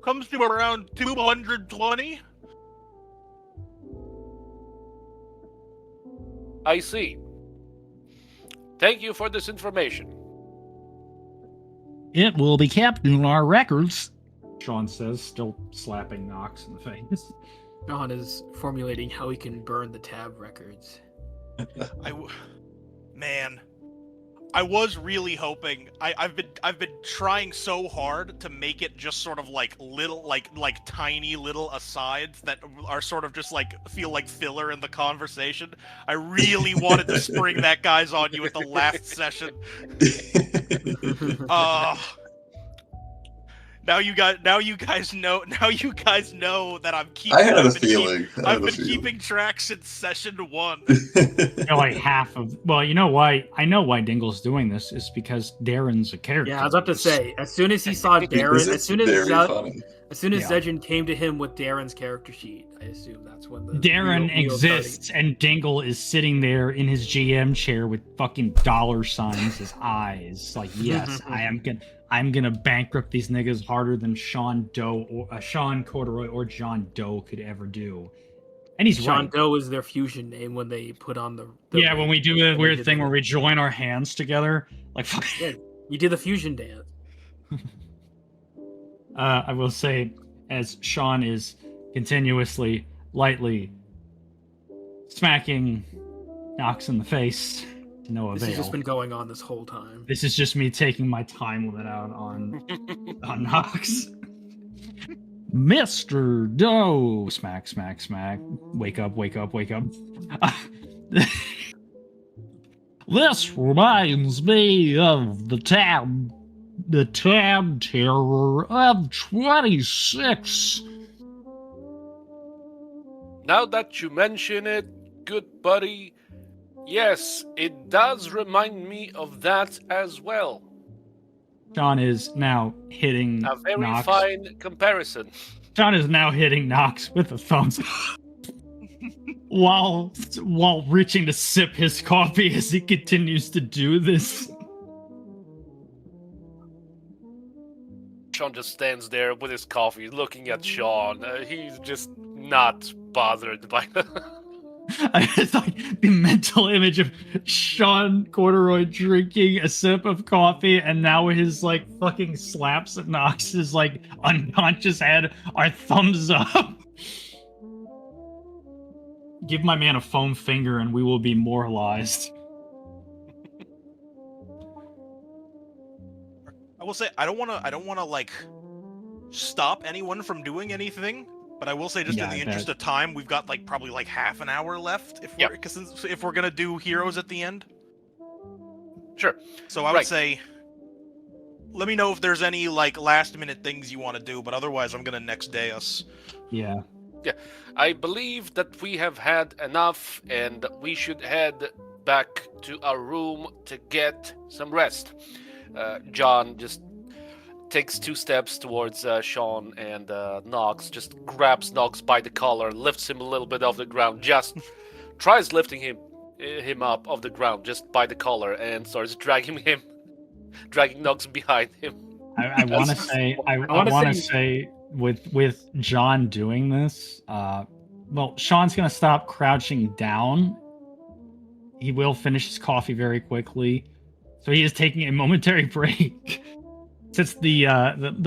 comes to around 220. I see. Thank you for this information. It will be kept in our records, Sean says, still slapping Knox in the face. John is formulating how he can burn the tab records. Man, I was really hoping. I've been trying so hard to make it just sort of like little, like tiny little asides that are sort of just like feel like filler in the conversation. I really wanted to spring that guy's on you at the last session. Now you guys know. Now you guys know that I'm keeping. I had a feeling. I've been keeping track since session 1. Like half of. Well, you know why? I know why Dingle's doing this is because Darren's a character. Yeah, I was about to say. As soon as he saw Darren, as soon as Yeah. Zedgen came to him with Darren's character sheet, I assume that's when the Darren wheel exists, and Dingle is sitting there in his GM chair with fucking dollar signs as eyes. Like, yes, I'm gonna bankrupt these niggas harder than Sean Corduroy or John Doe could ever do. And he's Sean right. Doe is their fusion name when they put on the Yeah, when we do the weird did thing the- where we join our hands together, like. Yeah, you did the fusion dance. I will say, as Sean is continuously, lightly smacking Knox in the face to no This avail. has just been going on this whole time. This is just me taking my time limit out on Knox. Mr. Doe! Smack, smack, smack. Wake up, wake up, wake up. This reminds me of the tab terror of 26. Now that you mention it, good buddy, yes, it does remind me of that as well. John is now hitting A very Knox. fine comparison. John is now hitting Knox with a thumbs while reaching to sip his coffee as he continues to do this. Sean just stands there with his coffee, looking at Sean. He's just not bothered by It's like the mental image of Sean Corduroy drinking a sip of coffee, and now his like fucking slaps at Knox's like unconscious head are thumbs up. Give my man a foam finger, and we will be moralized. I will say I don't want to like stop anyone from doing anything, but I will say just Yeah, in the I interest bet. of time, we've got like probably like half an hour left if Yep. we're gonna do heroes at the end. Sure. So I would Right. say, let me know if there's any like last minute things you want to do, but otherwise I'm gonna next day us. Yeah. I believe that we have had enough and we should head back to our room to get some rest. John just takes 2 steps towards Sean, and Knox just grabs Knox by the collar, lifts him a little bit off the ground, just tries lifting him up off the ground just by the collar, and starts dragging Knox behind him. I want to say, I wanna want to say- say, with John doing this, well, Sean's gonna stop crouching down. He will finish his coffee very quickly, so he is taking a momentary break. Sits the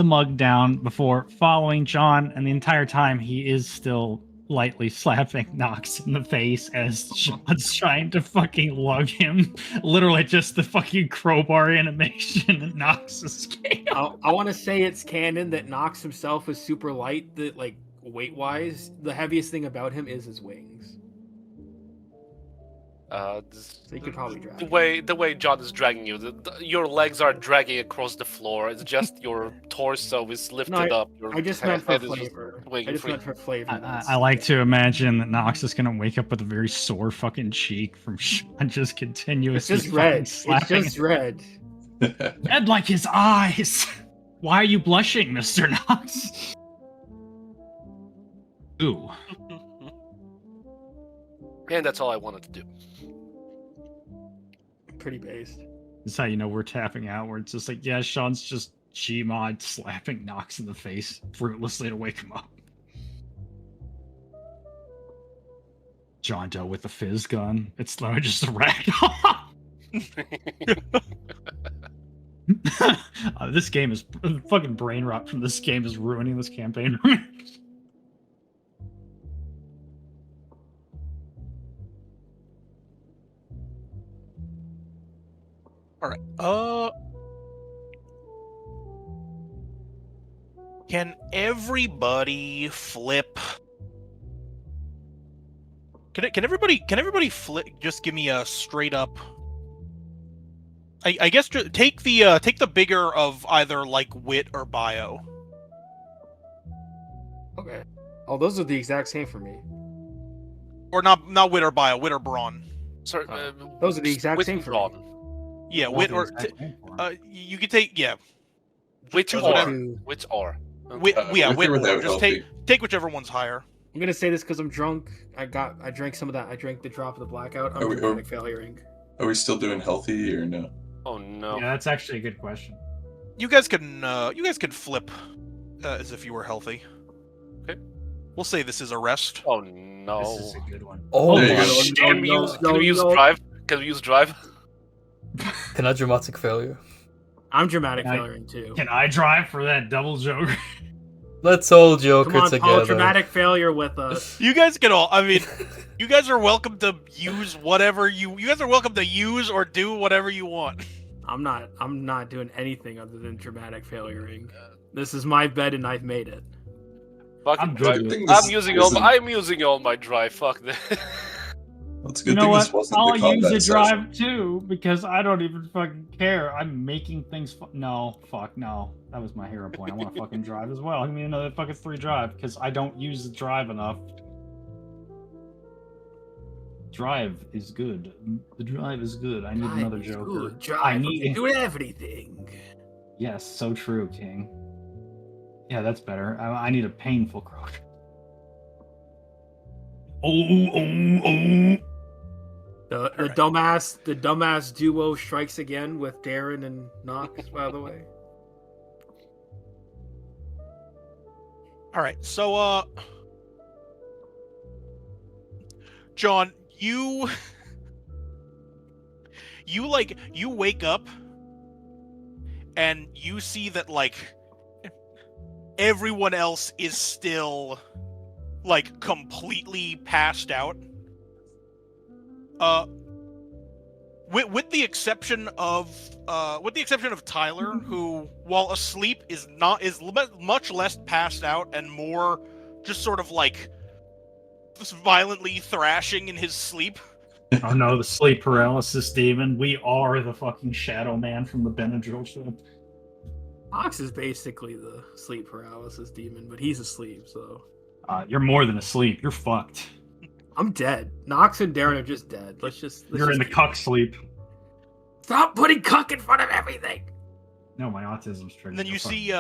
mug down before following John, and the entire time he is still lightly slapping Knox in the face as Sean's trying to fucking lug him. Literally just the fucking crowbar animation and Knox escape. I want to say it's canon that Nox himself is super light. That like weight-wise, the heaviest thing about him is his wings. So you could probably drag him. The way John is dragging you, your legs are dragging across the floor. It's just your torso is lifted up. Your I just meant for head is just flavor. swinging I just free. meant for flavor. I like to imagine that Knox is gonna wake up with a very sore fucking cheek from Sean just It's continuously just red. It's slapping just red. red like his eyes. Why are you blushing, Mr. Knox? Ooh. And that's all I wanted to do. Pretty based. This is how you know we're tapping out, where it's just like, yeah, Sean's just Gmod slapping Knox in the face fruitlessly to wake him up. John Doe with the fizz gun. It's literally just a rag. This game is fucking brain rot from this game is ruining this campaign. All right. Can everybody flip? Can everybody flip? Just give me a straight up. I guess take the bigger of either like wit or bio. Okay. Oh, those are the exact same for me. Or not wit or bio, wit or brawn. Sorry, Those are the exact wit same and for brawn. me. Yeah, wit or you could take Which Those or? are two. Which or? wit with wit or or without just healthy? take whichever one's higher. I'm gonna say this because I'm drunk. I drank some of that. I drank the drop of the blackout. I'm Are we- dramatic failuring. Are we still doing healthy or no? Oh no. Yeah, that's actually a good question. You guys can flip as if you were healthy. Okay. We'll say this is a rest. Oh no. This is a good one. Oh There you my go. sh- Can we use no. drive? Can we use drive? Can I dramatic failure? I'm dramatic Can I- failuring too. Can I drive for that double joke? Let's all Joker Come on, together. Paul, dramatic failure with us. You guys can all. I mean, you guys are welcome to use whatever you. You guys are welcome to use or do whatever you want. I'm not doing anything other than dramatic failuring. This is my bed and I've made it. Fucking I'm drive. good. Good thing this I'm using all my drive. Fuck that. It's a You good know thing what? this wasn't I'll the combat use a session. drive too because I don't even fucking care. I'm making things. No, fuck no. That was my hero point. I want to fucking drive as well. Give me another fucking 3 drive because I don't use the drive enough. Drive is good. The drive is good. I need another Drive is Joker. good. Drive, I need. do everything. Yes, so true, King. Yeah, that's better. I need a painful croak. Oh. The dumbass duo strikes again with Darren and Knox. By the way, All right, so John, you wake up and you see that like everyone else is still like completely passed out. With the exception of Tyler, who, while asleep, is much less passed out and more just sort of like just violently thrashing in his sleep. Oh no, the sleep paralysis demon. We are the fucking Shadow Man from the Benadryl show. Knox is basically the sleep paralysis demon, but he's asleep, so You're more than asleep. You're fucked. I'm dead. Knox and Darren are just dead. Let's You're in the cuck sleep. Stop putting cuck in front of everything. No, my autism's triggered. And then you You're fucked. see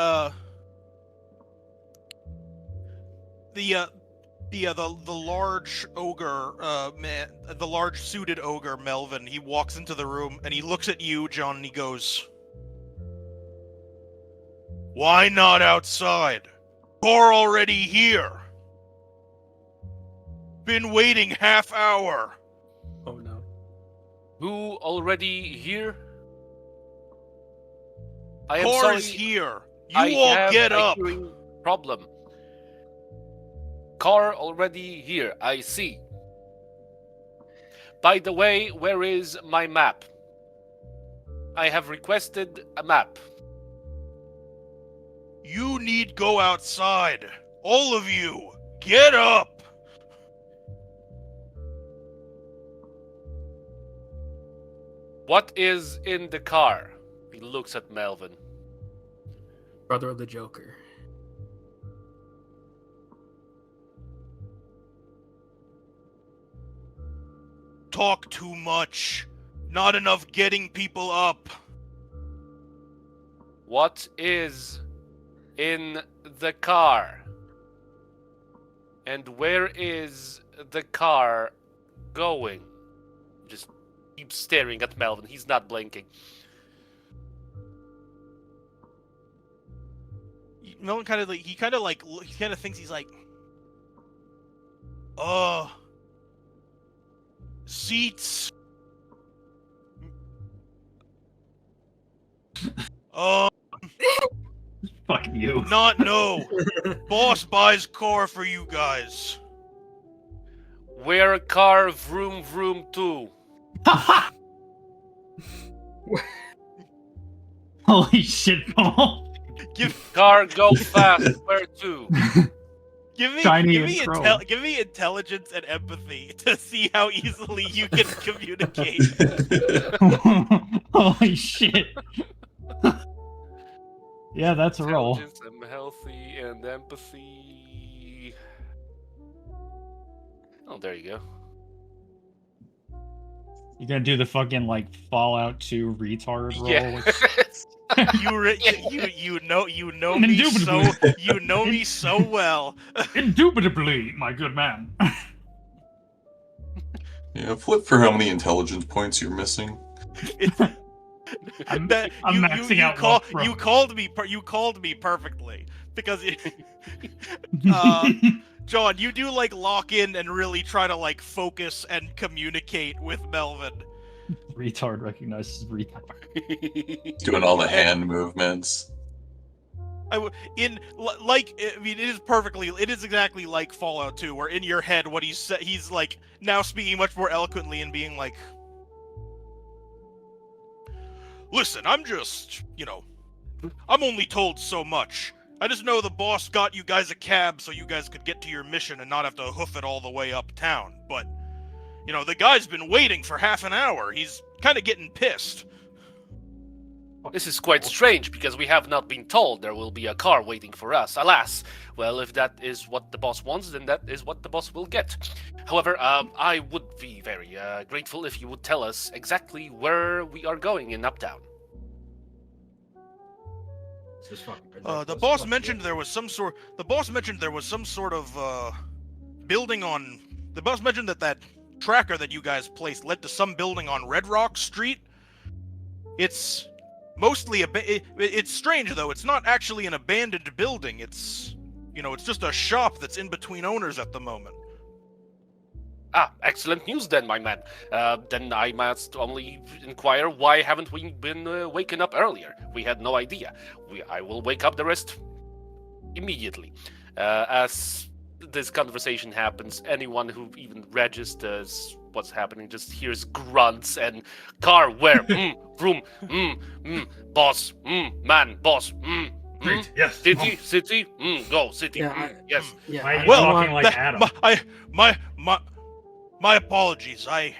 the large ogre man, the large suited ogre Melvin. He walks into the room and he looks at you, John, and he goes, "Why not outside? You're already here. Been waiting half hour." Oh no. Who already here? I am Core sorry. is here. You I all have get a up. hearing problem. Car already here. I see. By the way, where is my map? I have requested a map. You need go outside. All of you, get up. What is in the car? He looks at Melvin. Brother of the Joker. Talk too much. Not enough getting people up. What is in the car? And where is the car going? Just keep staring at Melvin. He's not blinking. Melvin kind of thinks, he's like, seats. Fuck you. No. Boss buys car for you guys. We're car vroom vroom too. Holy shit, Paul. Car go fast. Where to? Give Shiny and chrome. give me intelligence and empathy to see how easily you can communicate. Holy shit. Yeah, that's a roll. Intelligence, I'm healthy, and empathy. Oh, there you go. You gonna do the fucking like Fallout 2 retard roll? Yeah. You know me so Indubitably. so well. Indubitably, my good man. Yeah, flip for how many intelligence points you're missing. I'm You maxing out luck, bro. you called me perfectly because John, you do like lock in and really try to like focus and communicate with Melvin. Retard recognizes retard. Doing all the hand movements. It is exactly like Fallout 2, where in your head what he's like now speaking much more eloquently and being like, listen, I'm just, I'm only told so much. I just know the boss got you guys a cab so you guys could get to your mission and not have to hoof it all the way uptown. But, the guy's been waiting for half an hour. He's kind of getting pissed. This is quite strange because we have not been told there will be a car waiting for us. Alas, well, if that is what the boss wants, then that is what the boss will get. However, I would be very grateful if you would tell us exactly where we are going in Uptown. The boss mentioned there was some sort. The boss mentioned there was some sort of building on. The boss mentioned that tracker that you guys placed led to some building on Red Rock Street. It's mostly it's strange though. It's not actually an abandoned building. It's it's just a shop that's in between owners at the moment. Ah, excellent news then, my man. Then I must only inquire, why haven't we been waken up earlier? We had no idea. I will wake up the rest immediately. As this conversation happens, anyone who even registers what's happening just hears grunts and car where, room, boss, man, boss, Great, yes. city, go, city, yes. Yeah. Why are you Well, talking like Adam? My apologies. I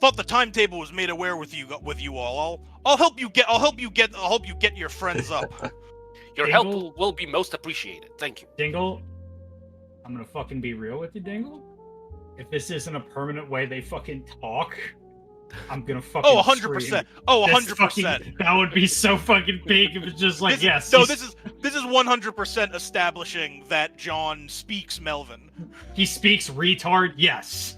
thought the timetable was made aware with you all. I'll help you get your friends up. Your Dingle? help will be most appreciated. Thank you. Dingle, I'm gonna fucking be real with you, Dingle. If this isn't a permanent way they fucking talk, I'm gonna fucking 100%. Oh, 100%. That would be so fucking big if it's just like, yes. This is 100% establishing that John speaks Melvin. He speaks retard, yes.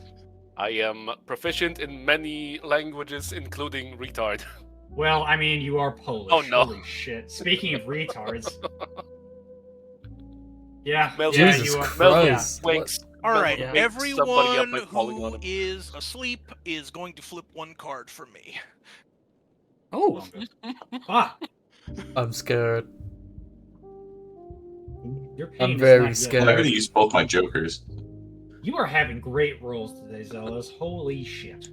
I am proficient in many languages, including retard. Well, I mean, you are Polish. Oh, no. Holy shit. Speaking of retards. Yeah, Melvin, yeah, Jesus you are. Christ. Winks. All right, Yeah. everyone by falling on who him. is asleep is going to flip one card for me. Oh, Ah, I'm scared. your pain I'm is very not yet- scared. I'm gonna use both my jokers. You are having great rolls today, Zealous. Holy shit.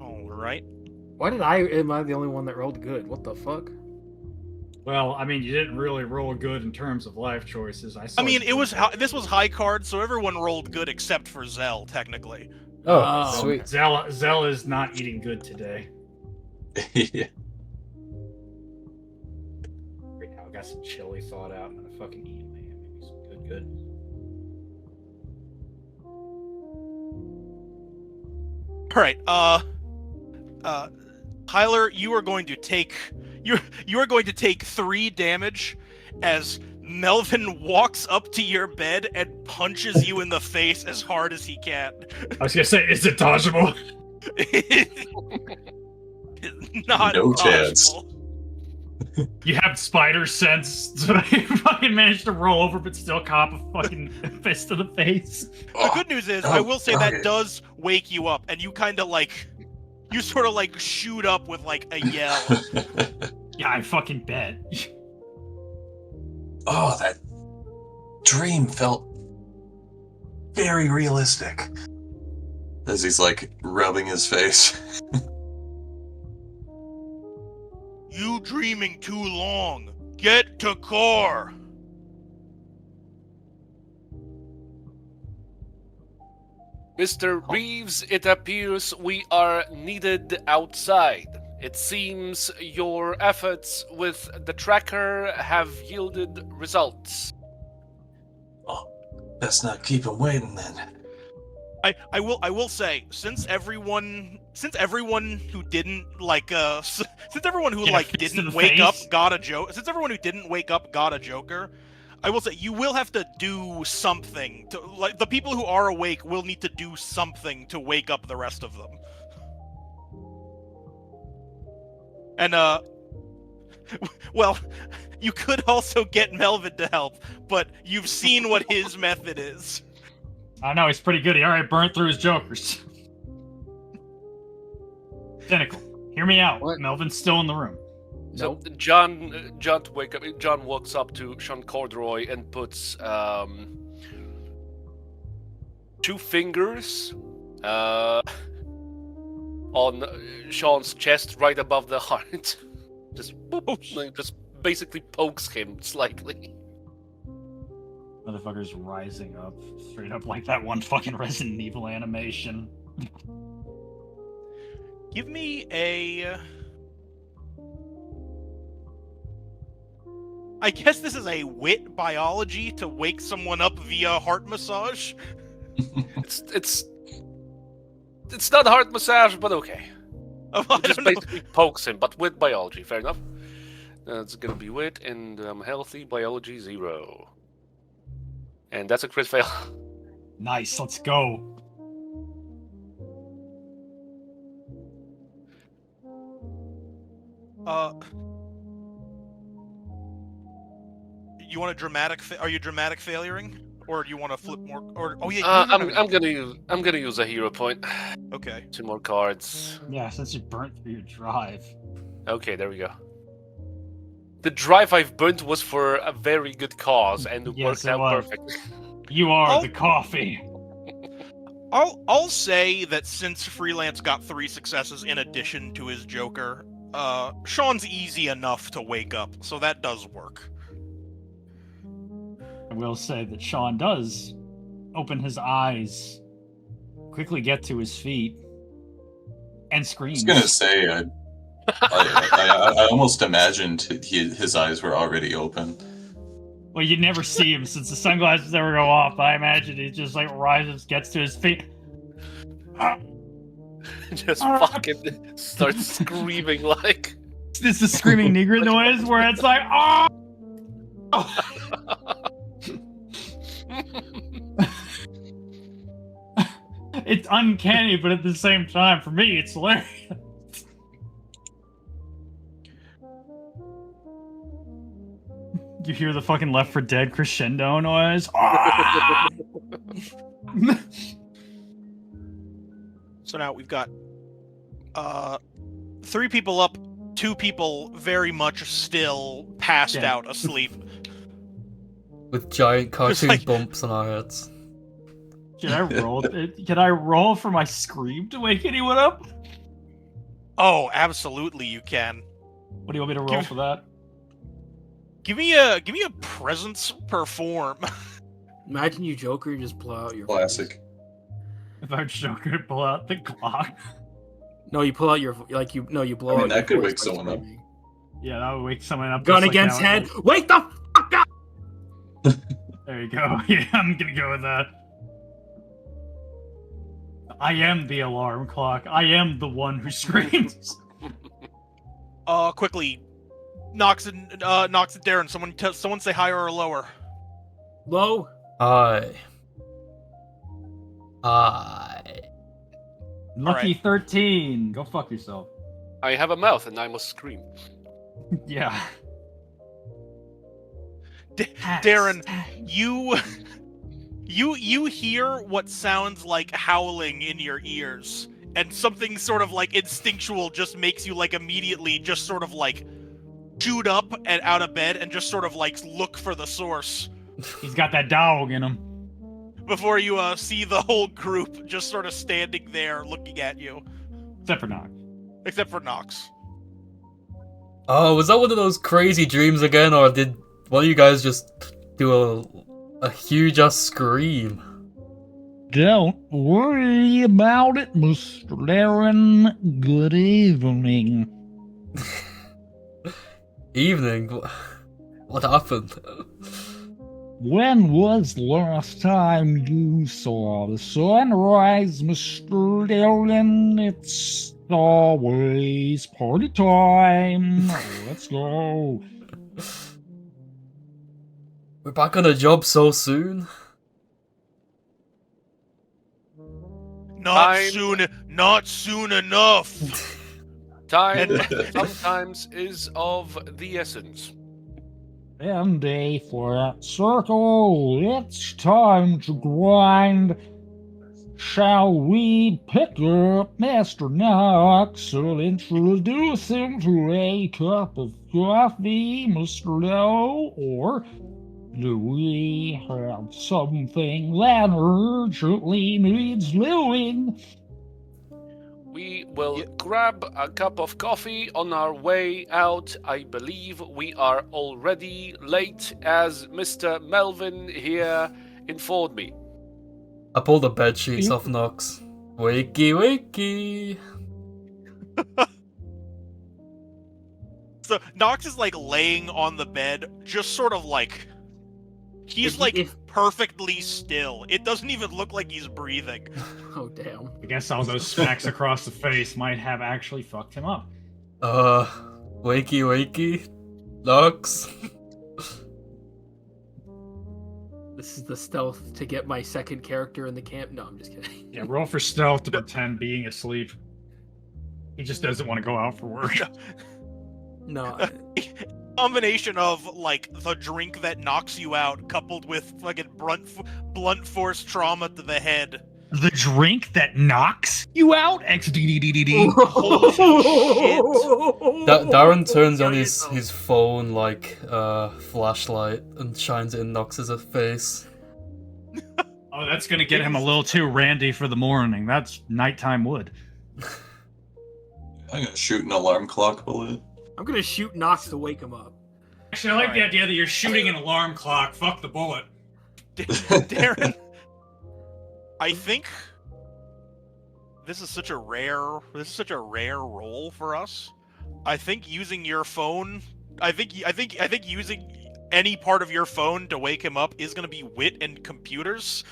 All right. why am I the only one that rolled good? What the fuck? Well, I mean, you didn't really roll good in terms of life choices. I mean, this was high card, so everyone rolled good except for Zell, technically. Oh, Oh. sweet. Zell is not eating good today. Yeah. Right now, I got some chili thawed out. I'm gonna fucking eat it, man. Maybe some good. All right. Tyler, you are going to take 3 damage as Melvin walks up to your bed and punches you in the face as hard as he can. I was gonna say, is it dodgeable? Not No chance. dodgeable. You have spider sense, so you fucking managed to roll over, but still cop a fucking fist to the face. The good news is, I will say that okay. does wake you up, and you kind of like You sort of like shoot up with like a yell. Yeah, I fucking bet. Oh, that dream felt very realistic. As he's like rubbing his face. You dreaming too long. Get to core. Mr. Reeves, it appears we are needed outside. It seems your efforts with the tracker have yielded results. Best not keep him waiting then. I will say, since everyone who didn't like since everyone who Get a like fist in didn't the wake up face? got a joke, since everyone who didn't wake up got a Joker, I will say you will have to do something to, like, the people who are awake will need to do something to wake up the rest of them. And well, you could also get Melvin to help, but you've seen what his method is. I know, he's pretty good. He already burnt through his jokers. Cynical. Hear me out. What? Melvin's still in the room. So John walks up to Sean Corduroy and puts 2 fingers on Sean's chest right above the heart. Just boop, like, just basically pokes him slightly. Motherfucker's rising up. Straight up like that one fucking Resident Evil animation. Give me a... I guess this is a wit biology to wake someone up via heart massage. It's not heart massage, but okay. Oh, I It just don't know. basically pokes him, but with biology, fair enough. That's gonna be wit, and healthy, biology 0. And that's a crit fail. Nice, let's go. You want a dramatic? Are you dramatic failuring, or do you want to flip more? Or yeah, I'm gonna use a hero point. Okay. 2 more cards. Yeah, since you burnt through your drive. Okay, there we go. The drive I've burnt was for a very good cause, and it Yes, worked it out was. perfectly. You are Oh. the coffee. I'll say that since Freelance got 3 successes in addition to his Joker, Sean's easy enough to wake up, so that does work. I will say that Sean does open his eyes, quickly get to his feet, and I screams. was gonna say, I almost imagined his eyes were already open. Well, you never see him since the sunglasses never go off. I imagine he just like rises, gets to his feet. Just fucking starts screaming like. It's the screaming nigger noise where it's like, oh! It's uncanny, but at the same time, for me, it's hilarious. You hear the fucking Left 4 Dead crescendo noise. Ah! So now we've got 3 people up, 2 people very much still passed Yeah. out asleep. With giant cartoon like- bumps on our heads. Can I roll? Can I roll for my scream to wake anyone up? Oh, absolutely you can. What do you want me to roll for that? Give me a presence perform. Imagine you Joker, you just blow out your Classic. If I'm Joker, pull out the clock. No, you pull out your you blow I mean, out. that your could voice wake by someone up. screaming. Yeah, that would wake someone up. Gun just like against that. head. Wake the fuck up! There you go. Yeah, I'm gonna go with that. I am the alarm clock. I am the one who screams. Quickly, Nox and Darren. Someone say higher or lower. Low. I. Lucky 13. Go fuck yourself. I have a mouth and I must scream. Yeah. Darren, you hear what sounds like howling in your ears. and something sort of like instinctual just makes you like immediately just sort of like shoot up and out of bed and just sort of like look for the source He's got that dog in him. before you see the whole group just sort of standing there looking at you, Except for Nox. except for Nox. Oh, was that one of those crazy dreams again, or did one of you guys just do a huge ass scream? Don't worry about it, Mr. Darren. Good evening. Evening? What happened? When was the last time you saw the sunrise, Mr. Darren? It's always party time. Let's go. We're back on the job so soon? Not soon enough. Time sometimes is of the essence. And a flat circle. It's time to grind. Shall we pick up Master Knox and introduce him to a cup of coffee, Mr. No? Or do we have something that urgently needs doing? We will grab a cup of coffee on our way out. I believe we are already late, as Mr. Melvin here informed me. I pulled the bed sheets off Nox. Wakey, wakey. So Nox is like laying on the bed, just sort of like he's perfectly still. It doesn't even look like he's breathing. Oh damn. I guess all those smacks across the face might have actually fucked him up. Wakey, wakey. Nox. This is the stealth to get my second character in the camp. No, I'm just kidding. Yeah, roll for stealth to pretend being asleep. He just doesn't want to go out for work. No. Combination of like the drink that knocks you out, coupled with fucking blunt force trauma to the head. The drink that knocks you out? XDDDD. Holy shit! Darren turns on his phone like flashlight and shines it in Nox's face. Oh, that's gonna get him a little too randy for the morning. That's nighttime wood. I'm gonna shoot an alarm clock bullet. I'm gonna shoot Nox to wake him up. Actually, I like the idea that you're shooting an alarm clock. Fuck the bullet. Darren, I think this is such a rare role for us. I think using your phone, I think using any part of your phone to wake him up is going to be wit and computers.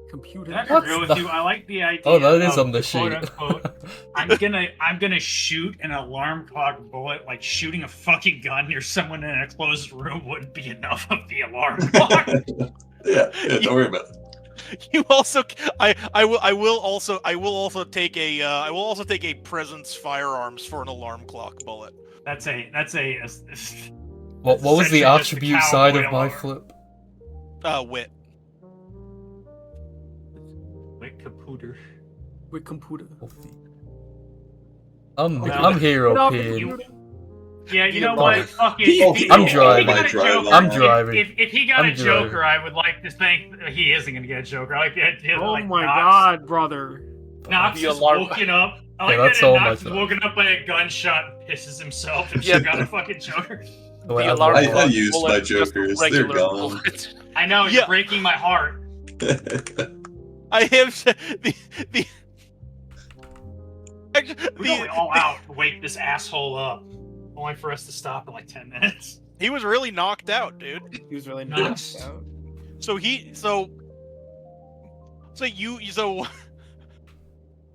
Computer. I agree with you. I like the idea. Oh, that is of on the sheet. I'm gonna shoot an alarm clock bullet. Like shooting a fucking gun near someone in a closed room wouldn't be enough of the alarm clock. Yeah, don't worry about it. You also, I will also take a presence firearms for an alarm clock bullet. That's a What was the essentially just a attribute side of cowboy my alarm. flip? Wit. Wait, computer. With computer. I'm hero No, peeing. Yeah, you know Right. what? Fuck it. Oh, If he- I'm if he driving. got a Joker- I'm driving. If he got I'm a Joker, driving. I would like to think that he isn't going to get a Joker. I like the idea that, Oh like, my Knox- god, brother. Knox The is alarm- woken up. I Yeah, like that's that all Knox my is thought. woken up by a gunshot and pisses himself and Yeah. got a fucking Joker. Wait, The alarm I clock used bullet my is just a jokers. They're regular gone. bullet. I know, Yeah. you're breaking my heart. I have the. We're going all out to wake this asshole up. Only for us to stop in like 10 minutes. He was really knocked out, dude. He was really Nice. knocked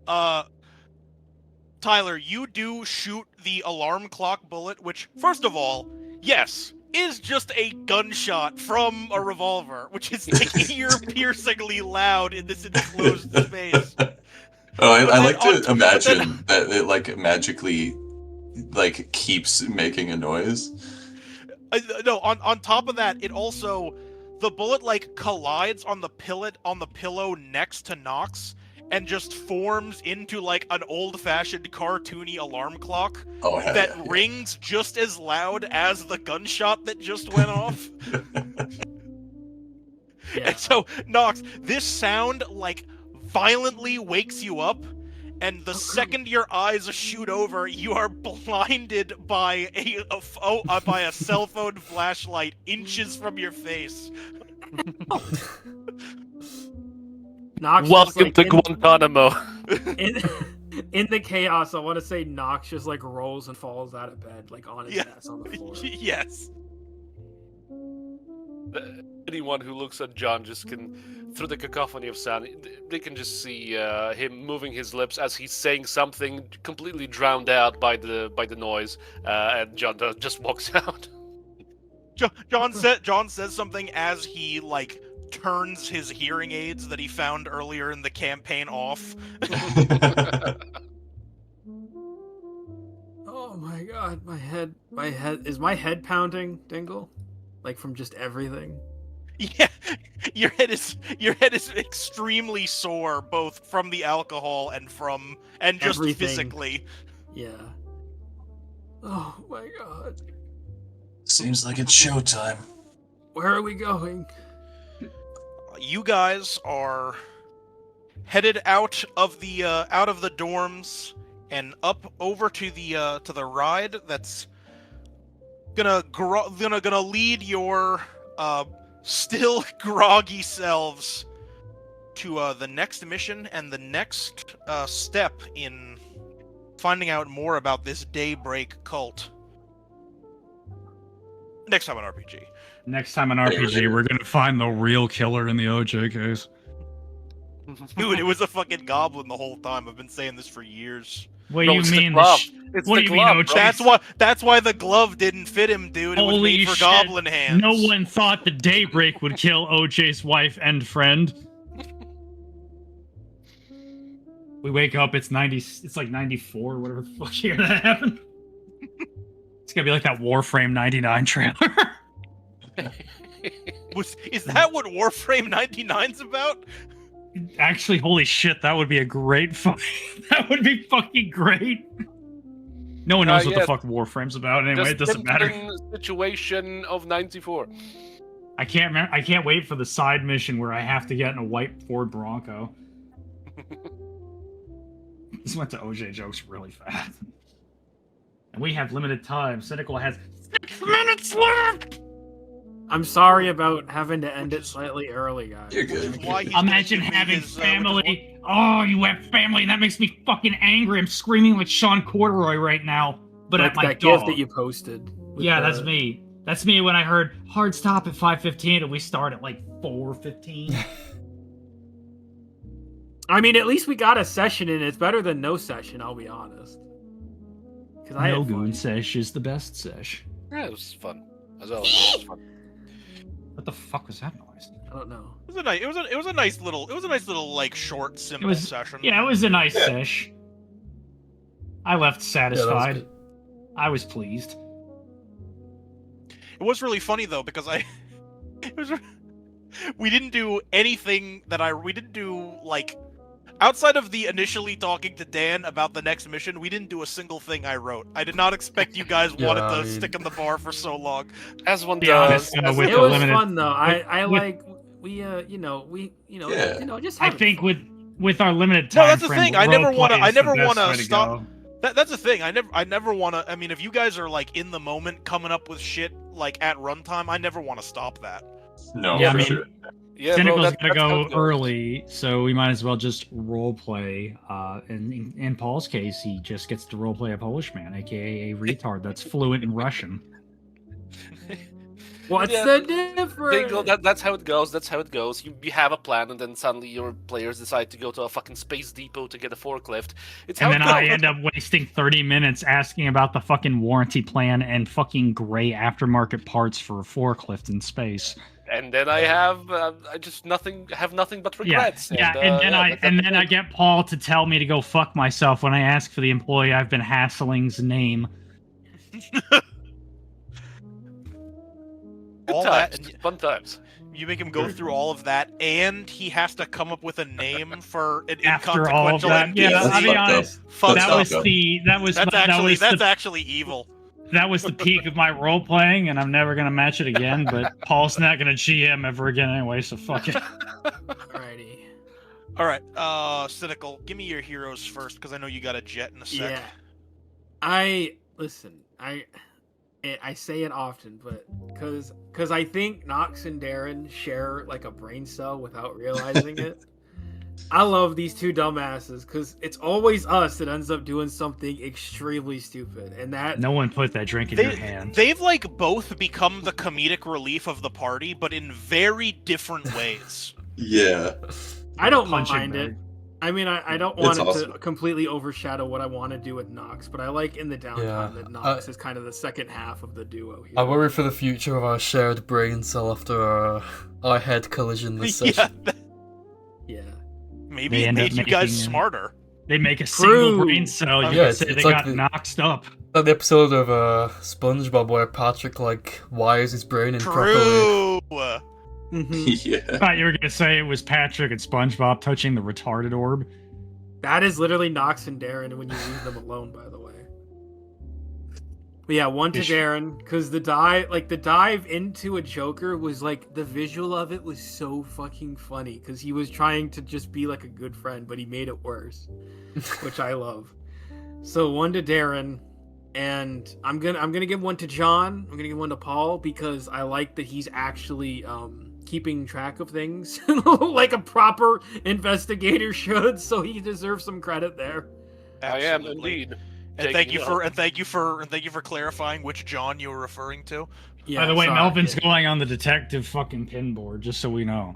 out. Tyler, you do shoot the alarm clock bullet, which, first of all, yes, is just a gunshot from a revolver, which is ear-piercingly loud in this enclosed space. Oh, I But like then to imagine that it like magically like keeps making a noise. No, on top of that, it also, the bullet like collides on the pillow next to Nox, and just forms into like an old-fashioned cartoony alarm clock Oh, hell that yeah, yeah. rings just as loud as the gunshot that just went off. Yeah. And so, Nox, this sound like violently wakes you up, and the second your eyes shoot over, you are blinded by by a cell phone flashlight inches from your face. Nox just, Welcome like, to Guantanamo. in the chaos, I want to say Nox just like rolls and falls out of bed, like on his Yeah. ass on the floor. Yes. Anyone who looks at John just can, through the cacophony of sound, they can just see him moving his lips as he's saying something completely drowned out by the noise, and John just walks out. John says something as he like turns his hearing aids that he found earlier in the campaign off. Oh my god, my head is my head pounding, Dingle? Like from just everything? Yeah, your head is extremely sore, both from the alcohol and just Everything. physically. Yeah. Oh my god. Seems like it's showtime. Where are we going? You guys are headed out of the dorms and up over to the ride that's gonna lead your still groggy selves to the next mission and the next step in finding out more about this Daybreak cult. Next time on RPG. Next time on RPG, we're gonna find the real killer in the OJ case. Dude, it was a fucking goblin the whole time. I've been saying this for years. What do No, you it's the mean? glove. It's What the do you mean, glove, OJ? bro. That's why the glove didn't fit him, dude. It was Holy made for shit. goblin hands. No one thought the Daybreak would kill OJ's wife and friend. We wake up, it's like 94, whatever the fuck year that happened. It's gonna be like that Warframe 99 trailer. Is that what Warframe 99's about? Actually, holy shit, that would be a great that would be fucking great. No one knows what the yes. fuck Warframe's about anyway, it doesn't matter. Situation of 94. I can't wait for the side mission where I have to get in a white Ford Bronco. This went to OJ jokes really fast. And we have limited time. Cynical has 6 minutes left! I'm sorry about having to end it slightly early, guys. You're good. Why he's gonna Imagine give me having his, family. Oh, you have family, and that makes me fucking angry. I'm screaming like Sean Corduroy right now. But Like at my that dog. gift that you posted. with Yeah, the- that's me. That's me when I heard hard stop at 5:15 and we start at like 4:15. I mean, at least we got a session in. It's better than no session, I'll be honest. Because I No had fun. goon sesh is the best sesh. Yeah, it was fun. As well. It was fun. What the fuck was that noise? I don't know. It was a nice little like short simple was- session. Yeah, it was a nice Yeah. sesh. I left Yeah, that was satisfied. good. I was pleased. It was really funny though because we didn't do anything we didn't do like outside of the initially talking to Dan about the next mission. We didn't do a single thing I wrote. I did not expect you guys Yeah, wanted to I mean- stick in the bar for so long. As one Be does. honest, as with It the was limited- fun though. I with- like we Yeah. just I having think fun. with our limited No, time that's the frame, thing. I never roleplay wanna- I is the never best wanna way to stop- go. That's the thing. I never want to. I mean, if you guys are like in the moment coming up with shit like at runtime, I never want to stop that. No, Yeah, I for mean- sure. Yeah, Cynical's bro, gonna that's how go it goes. early, so we might as well just roleplay. In Paul's case, he just gets to roleplay a Polish man, aka a retard that's fluent in Russian. What's Yeah, the They difference? go, that's how it goes. That's how it goes. You have a plan, and then suddenly your players decide to go to a fucking space depot to get a forklift. It's how And then it I goes. end up wasting 30 minutes asking about the fucking warranty plan and fucking gray aftermarket parts for a forklift in space. And then I have I just have nothing but regrets. Yeah, and then that's I get Paul to tell me to go fuck myself when I ask for the employee I've been hassling's name. good all times, that. fun times. You make him go through all of that, and he has to come up with a name for an After all of inconsequential that, yeah, NPC. I'll be honest. Fucked That up. was That's actually evil. That was the peak of my role playing, and I'm never gonna match it again. But Paul's not gonna GM ever again anyway, so fuck it. Alrighty. All right, Cynical, give me your heroes first, because I know you got a jet in a sec. Yeah. Listen. I say it often, but because I think Nox and Darren share like a brain cell without realizing it. I love these two dumbasses because it's always us that ends up doing something extremely stupid, and that No one put that drink in your hand. They've like both become the comedic relief of the party, but in very different ways. Yeah. I don't Punching mind it. bag. I mean, I don't want It's it awesome. to completely overshadow what I want to do with Nox, but I like in the downtime Yeah, that Nox is kind of the second half of the duo here. I worry for the future of our shared brain cell after our head collision this session. Yeah, Yeah. maybe They it end up made you guys making- smarter. They make a True. single brain cell. You Yeah, can it's- say it's they like got the- knocked up. Like the episode of SpongeBob where Patrick like wires his brain in properly. True. Mhm. Yeah. I thought you were gonna say it was Patrick and SpongeBob touching the retarded orb. That is literally Nox and Darren when you leave them alone, by the way. But yeah, one to Ish. Darren, because the dive into a Joker was like, the visual of it was so fucking funny, because he was trying to just be like a good friend, but he made it worse, which I love. So one to Darren, and I'm gonna give one to John. I'm gonna give one to Paul because I like that he's actually keeping track of things like a proper investigator should. So he deserves some credit there. I am Absolutely. indeed. And taking thank you for clarifying which John you were referring to. Yeah, By the way, sorry, Melvin's yeah. going on the detective fucking pinboard, just so we know.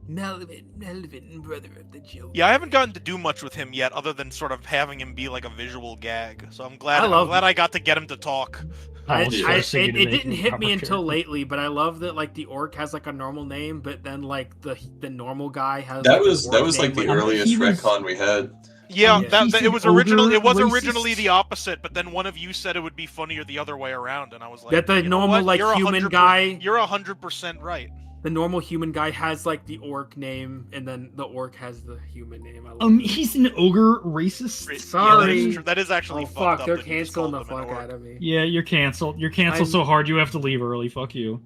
Melvin, brother of the Joker. Yeah, I haven't gotten to do much with him yet, other than sort of having him be like a visual gag. So I'm glad I got to get him to talk. Paul's forcing you It to make didn't him hit cover me until character. lately, but I love that like the orc has like a normal name, but then like the normal guy has That like, an was orc like name, the earliest he was- retcon we had. Yeah, Yeah. that He's it an was originally ogre originally racist. the opposite, but then one of you said it would be funnier the other way around, and I was like, That the you know normal, what? like, You're human 100% guy- You're 100% right. the normal human guy has like the orc name, and then the orc has the human name. I love that. He's an ogre racist. Yeah, Sorry. that is actually Oh fucked fuck, up they're that you just canceling the called them fuck an orc. out of me. Yeah, you're canceled. You're canceled I'm- so hard you have to leave early. Fuck you.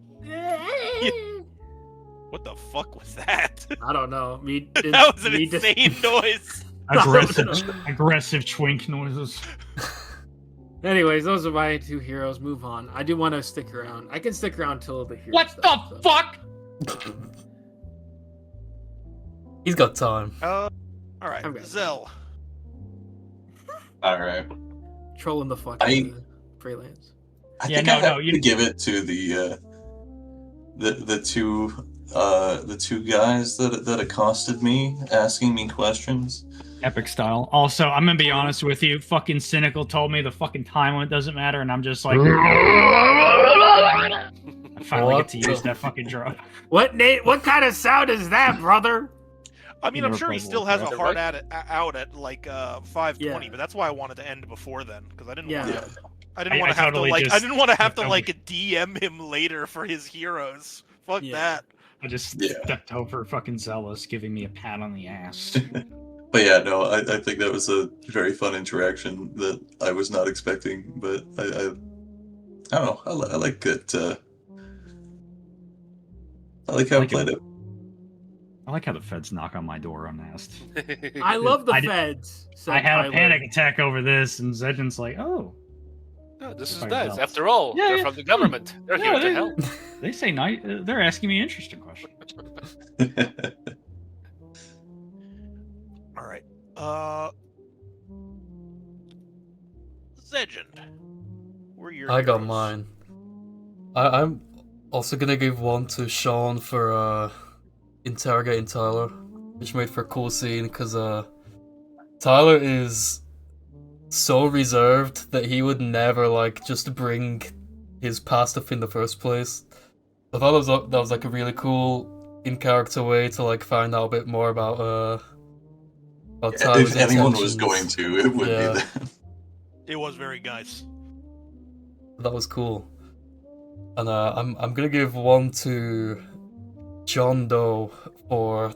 What the fuck was that? I don't know. That was an insane noise. Aggressive twink noises. Anyways, those are my two heroes. Move on. I do want to stick around. I can stick around till the hero. What stuff, the so. fuck? He's got time. All right, I'm good. Zell. All right. Trolling the fuck I- out of the freelance. I Yeah, think no, I have no, you- to give it to the two guys that accosted me, asking me questions. Epic style. Also, I'm gonna be honest with you. Fucking Cynical told me the fucking time when it doesn't matter, and I'm just like, I finally What get to use the- that fucking drug. What What kind of sound is that, brother? I mean, You I'm never sure he played still has a Warcraft. hard out at like 5:20, Yeah. but that's why I wanted to end before then because I didn't Yeah. want Yeah. to. I didn't I want to have totally to like. I just didn't want to have to stepped like DM him later for his heroes. Fuck Yeah. that. I just Yeah. stepped over fucking Zealous, giving me a pat on the ass. But yeah, no, I think that was a very fun interaction that I was not expecting. But I don't know. I like it. I like how I Like it. played it. I like how the feds knock on my door unasked. I love the I did- feds. said I had a Tyler. panic attack over this, and Zedgen's like, "Oh, Oh, this is Fire nice. belts. After all, Yeah, they're yeah. from the government. They're Yeah, here to they- help. they say night. They're asking me interesting questions." All right. Legend. Where your I got heroes? mine. I'm also gonna give one to Sean for interrogating Tyler, which made for a cool scene because Tyler is so reserved that he would never like just bring his past up in the first place. I thought that was like a really cool in character way to like find out a bit more about Tyler's If anyone was intentions. going to, it would Yeah. be that. It was very nice. That was cool. And I'm gonna give one to John Doe for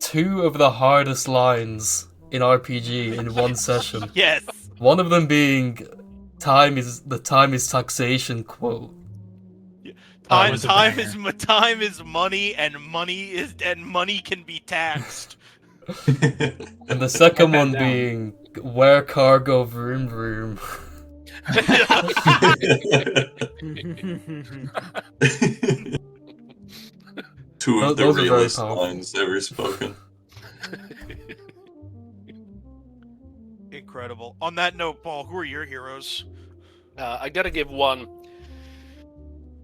2 of the hardest lines in RPG in one session. Yes. One of them being time is taxation quote. Time was a time is money, and money can be taxed. And the second Write one that down. being wear cargo vroom vroom. Two of the Those are very realest powerful. lines ever spoken. Incredible. On that note, Paul, who are your heroes? I gotta give one.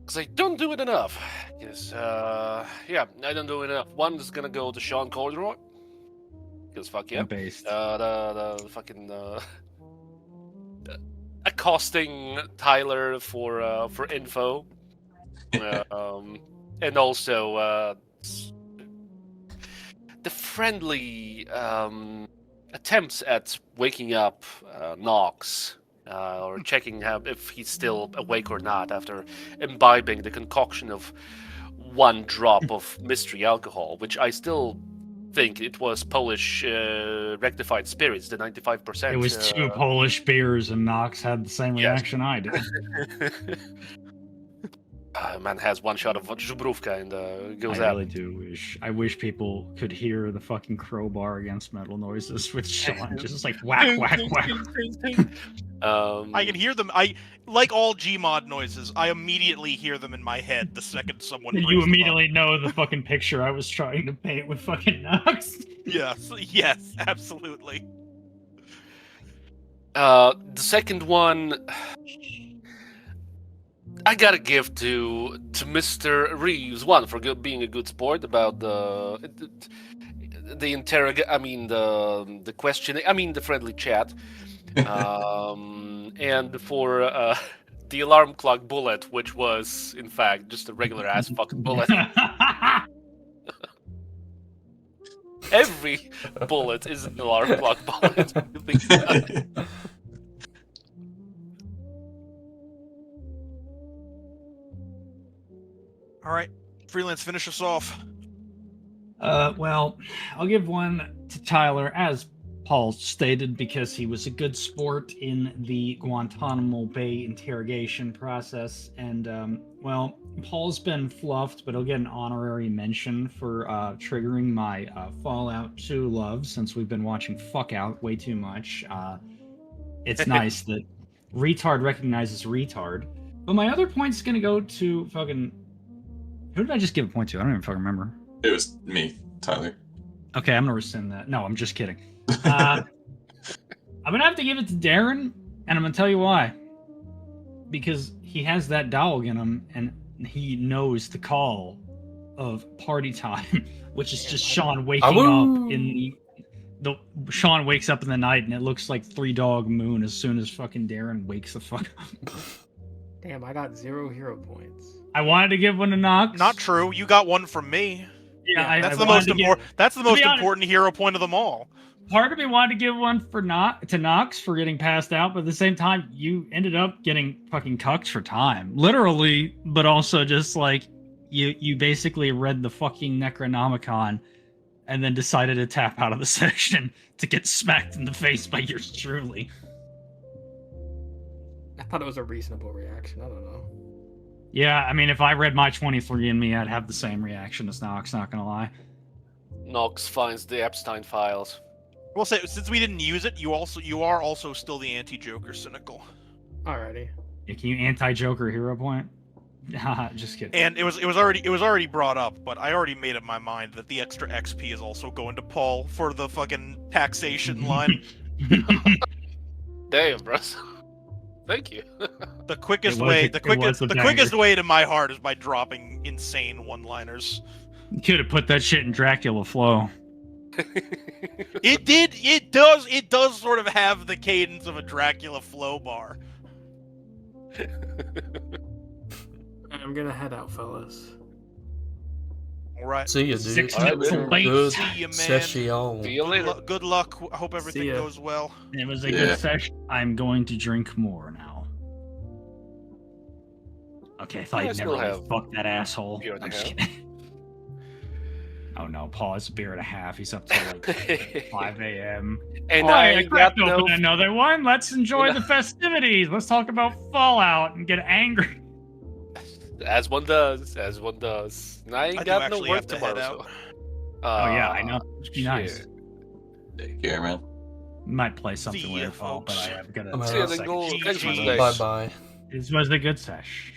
Because I don't do it enough. Yes, yeah, I don't do it enough. One is gonna go to Sean Corduroy. Because fuck yeah. Based. The fucking accosting Tyler for info, and also the friendly attempts at waking up Knox. Or checking if he's still awake or not after imbibing the concoction of 1 drop of mystery alcohol, which I still think it was Polish rectified spirits, the 95%. It was 2 Polish beers, and Knox had the same Yes. reaction I did. Man has 1 shot of Żubrówka and goes I out. really do wish. I wish people could hear the fucking crowbar against metal noises with Sean just like whack, whack, whack. I can hear them. I like all Gmod noises. I immediately hear them in my head the second someone. brings You them up. immediately know the fucking picture I was trying to paint with fucking Knox. Yes, absolutely. The second one, I gotta give to Mr. Reeves, one for being a good sport about the questioning. I mean the friendly chat, and for the alarm clock bullet, which was in fact just a regular ass fucking bullet. Every bullet is an alarm clock bullet. You think about it. All right, Freelance, finish us off. Well, I'll give one to Tyler, as Paul stated, because he was a good sport in the Guantanamo Bay interrogation process. And, well, Paul's been fluffed, but he'll get an honorary mention for triggering my Fallout 2 love, since we've been watching Fuck Out way too much. It's nice that retard recognizes retard. But my other point's gonna go to fucking... Who did I just give a point to? I don't even fucking remember. It was me, Tyler. Okay, I'm gonna rescind that. No, I'm just kidding. I'm gonna have to give it to Darren, and I'm gonna tell you why. Because he has that dog in him, and he knows the call of party time, which is just Sean waking up in the Sean wakes up in the night, and it looks like 3 Dog Moon as soon as fucking Darren wakes the fuck up. Damn, I got 0 hero points. I wanted to give one to Knox. Not true. You got one from me. Yeah, That's I the wanted most to give- important. That's the to most be honest- important hero point of them all. Part of me wanted to give one to Knox for getting passed out, but at the same time, you ended up getting fucking cucked for time. Literally, but also just like you basically read the fucking Necronomicon and then decided to tap out of the session to get smacked in the face by yours truly. I thought it was a reasonable reaction. I don't know. Yeah, I mean, if I read my 23andMe, I'd have the same reaction as Knox, not gonna lie. Knox finds the Epstein files. We'll say, since we didn't use it, you are also still the anti-Joker cynical. Alrighty. Yeah, can you anti-Joker hero point? Haha, just kidding. And it was already brought up, but I already made up my mind that the extra XP is also going to Paul for the fucking taxation line. Damn, bro. Thank you. The quickest It was way, a- the it was quickest, a the banger. quickest way to my heart is by dropping insane one-liners. Could have put that shit in Dracula flow. It did. It does sort of have the cadence of a Dracula flow bar. I'm gonna head out, fellas. All right. See you, dude. 6 Alright, minutes later. late. Good See you, man. session. See you later. Good luck. I hope everything See ya. goes well. It was a Yeah. good session. I'm going to drink more now. Okay, I thought I you'd still never have fuck that asshole. beer in the I'm just house. kidding. Oh no, Paul, it's a beer and a half. He's up till like 5 a.m. And Oh, I I ain't cracked got open no. another one. Let's enjoy You know- the festivities. Let's talk about Fallout and get angry. As one does, as one does. And I ain't I do got no actually work have to head tomorrow. out. Oh yeah, I know. It'd be nice. shit. Take care, man. Might play something See later, ya, Paul, but folks. I have got I'm a out. See ya, second Dingle. shift Thanks for tomorrow. today. Bye bye. This was a good sesh.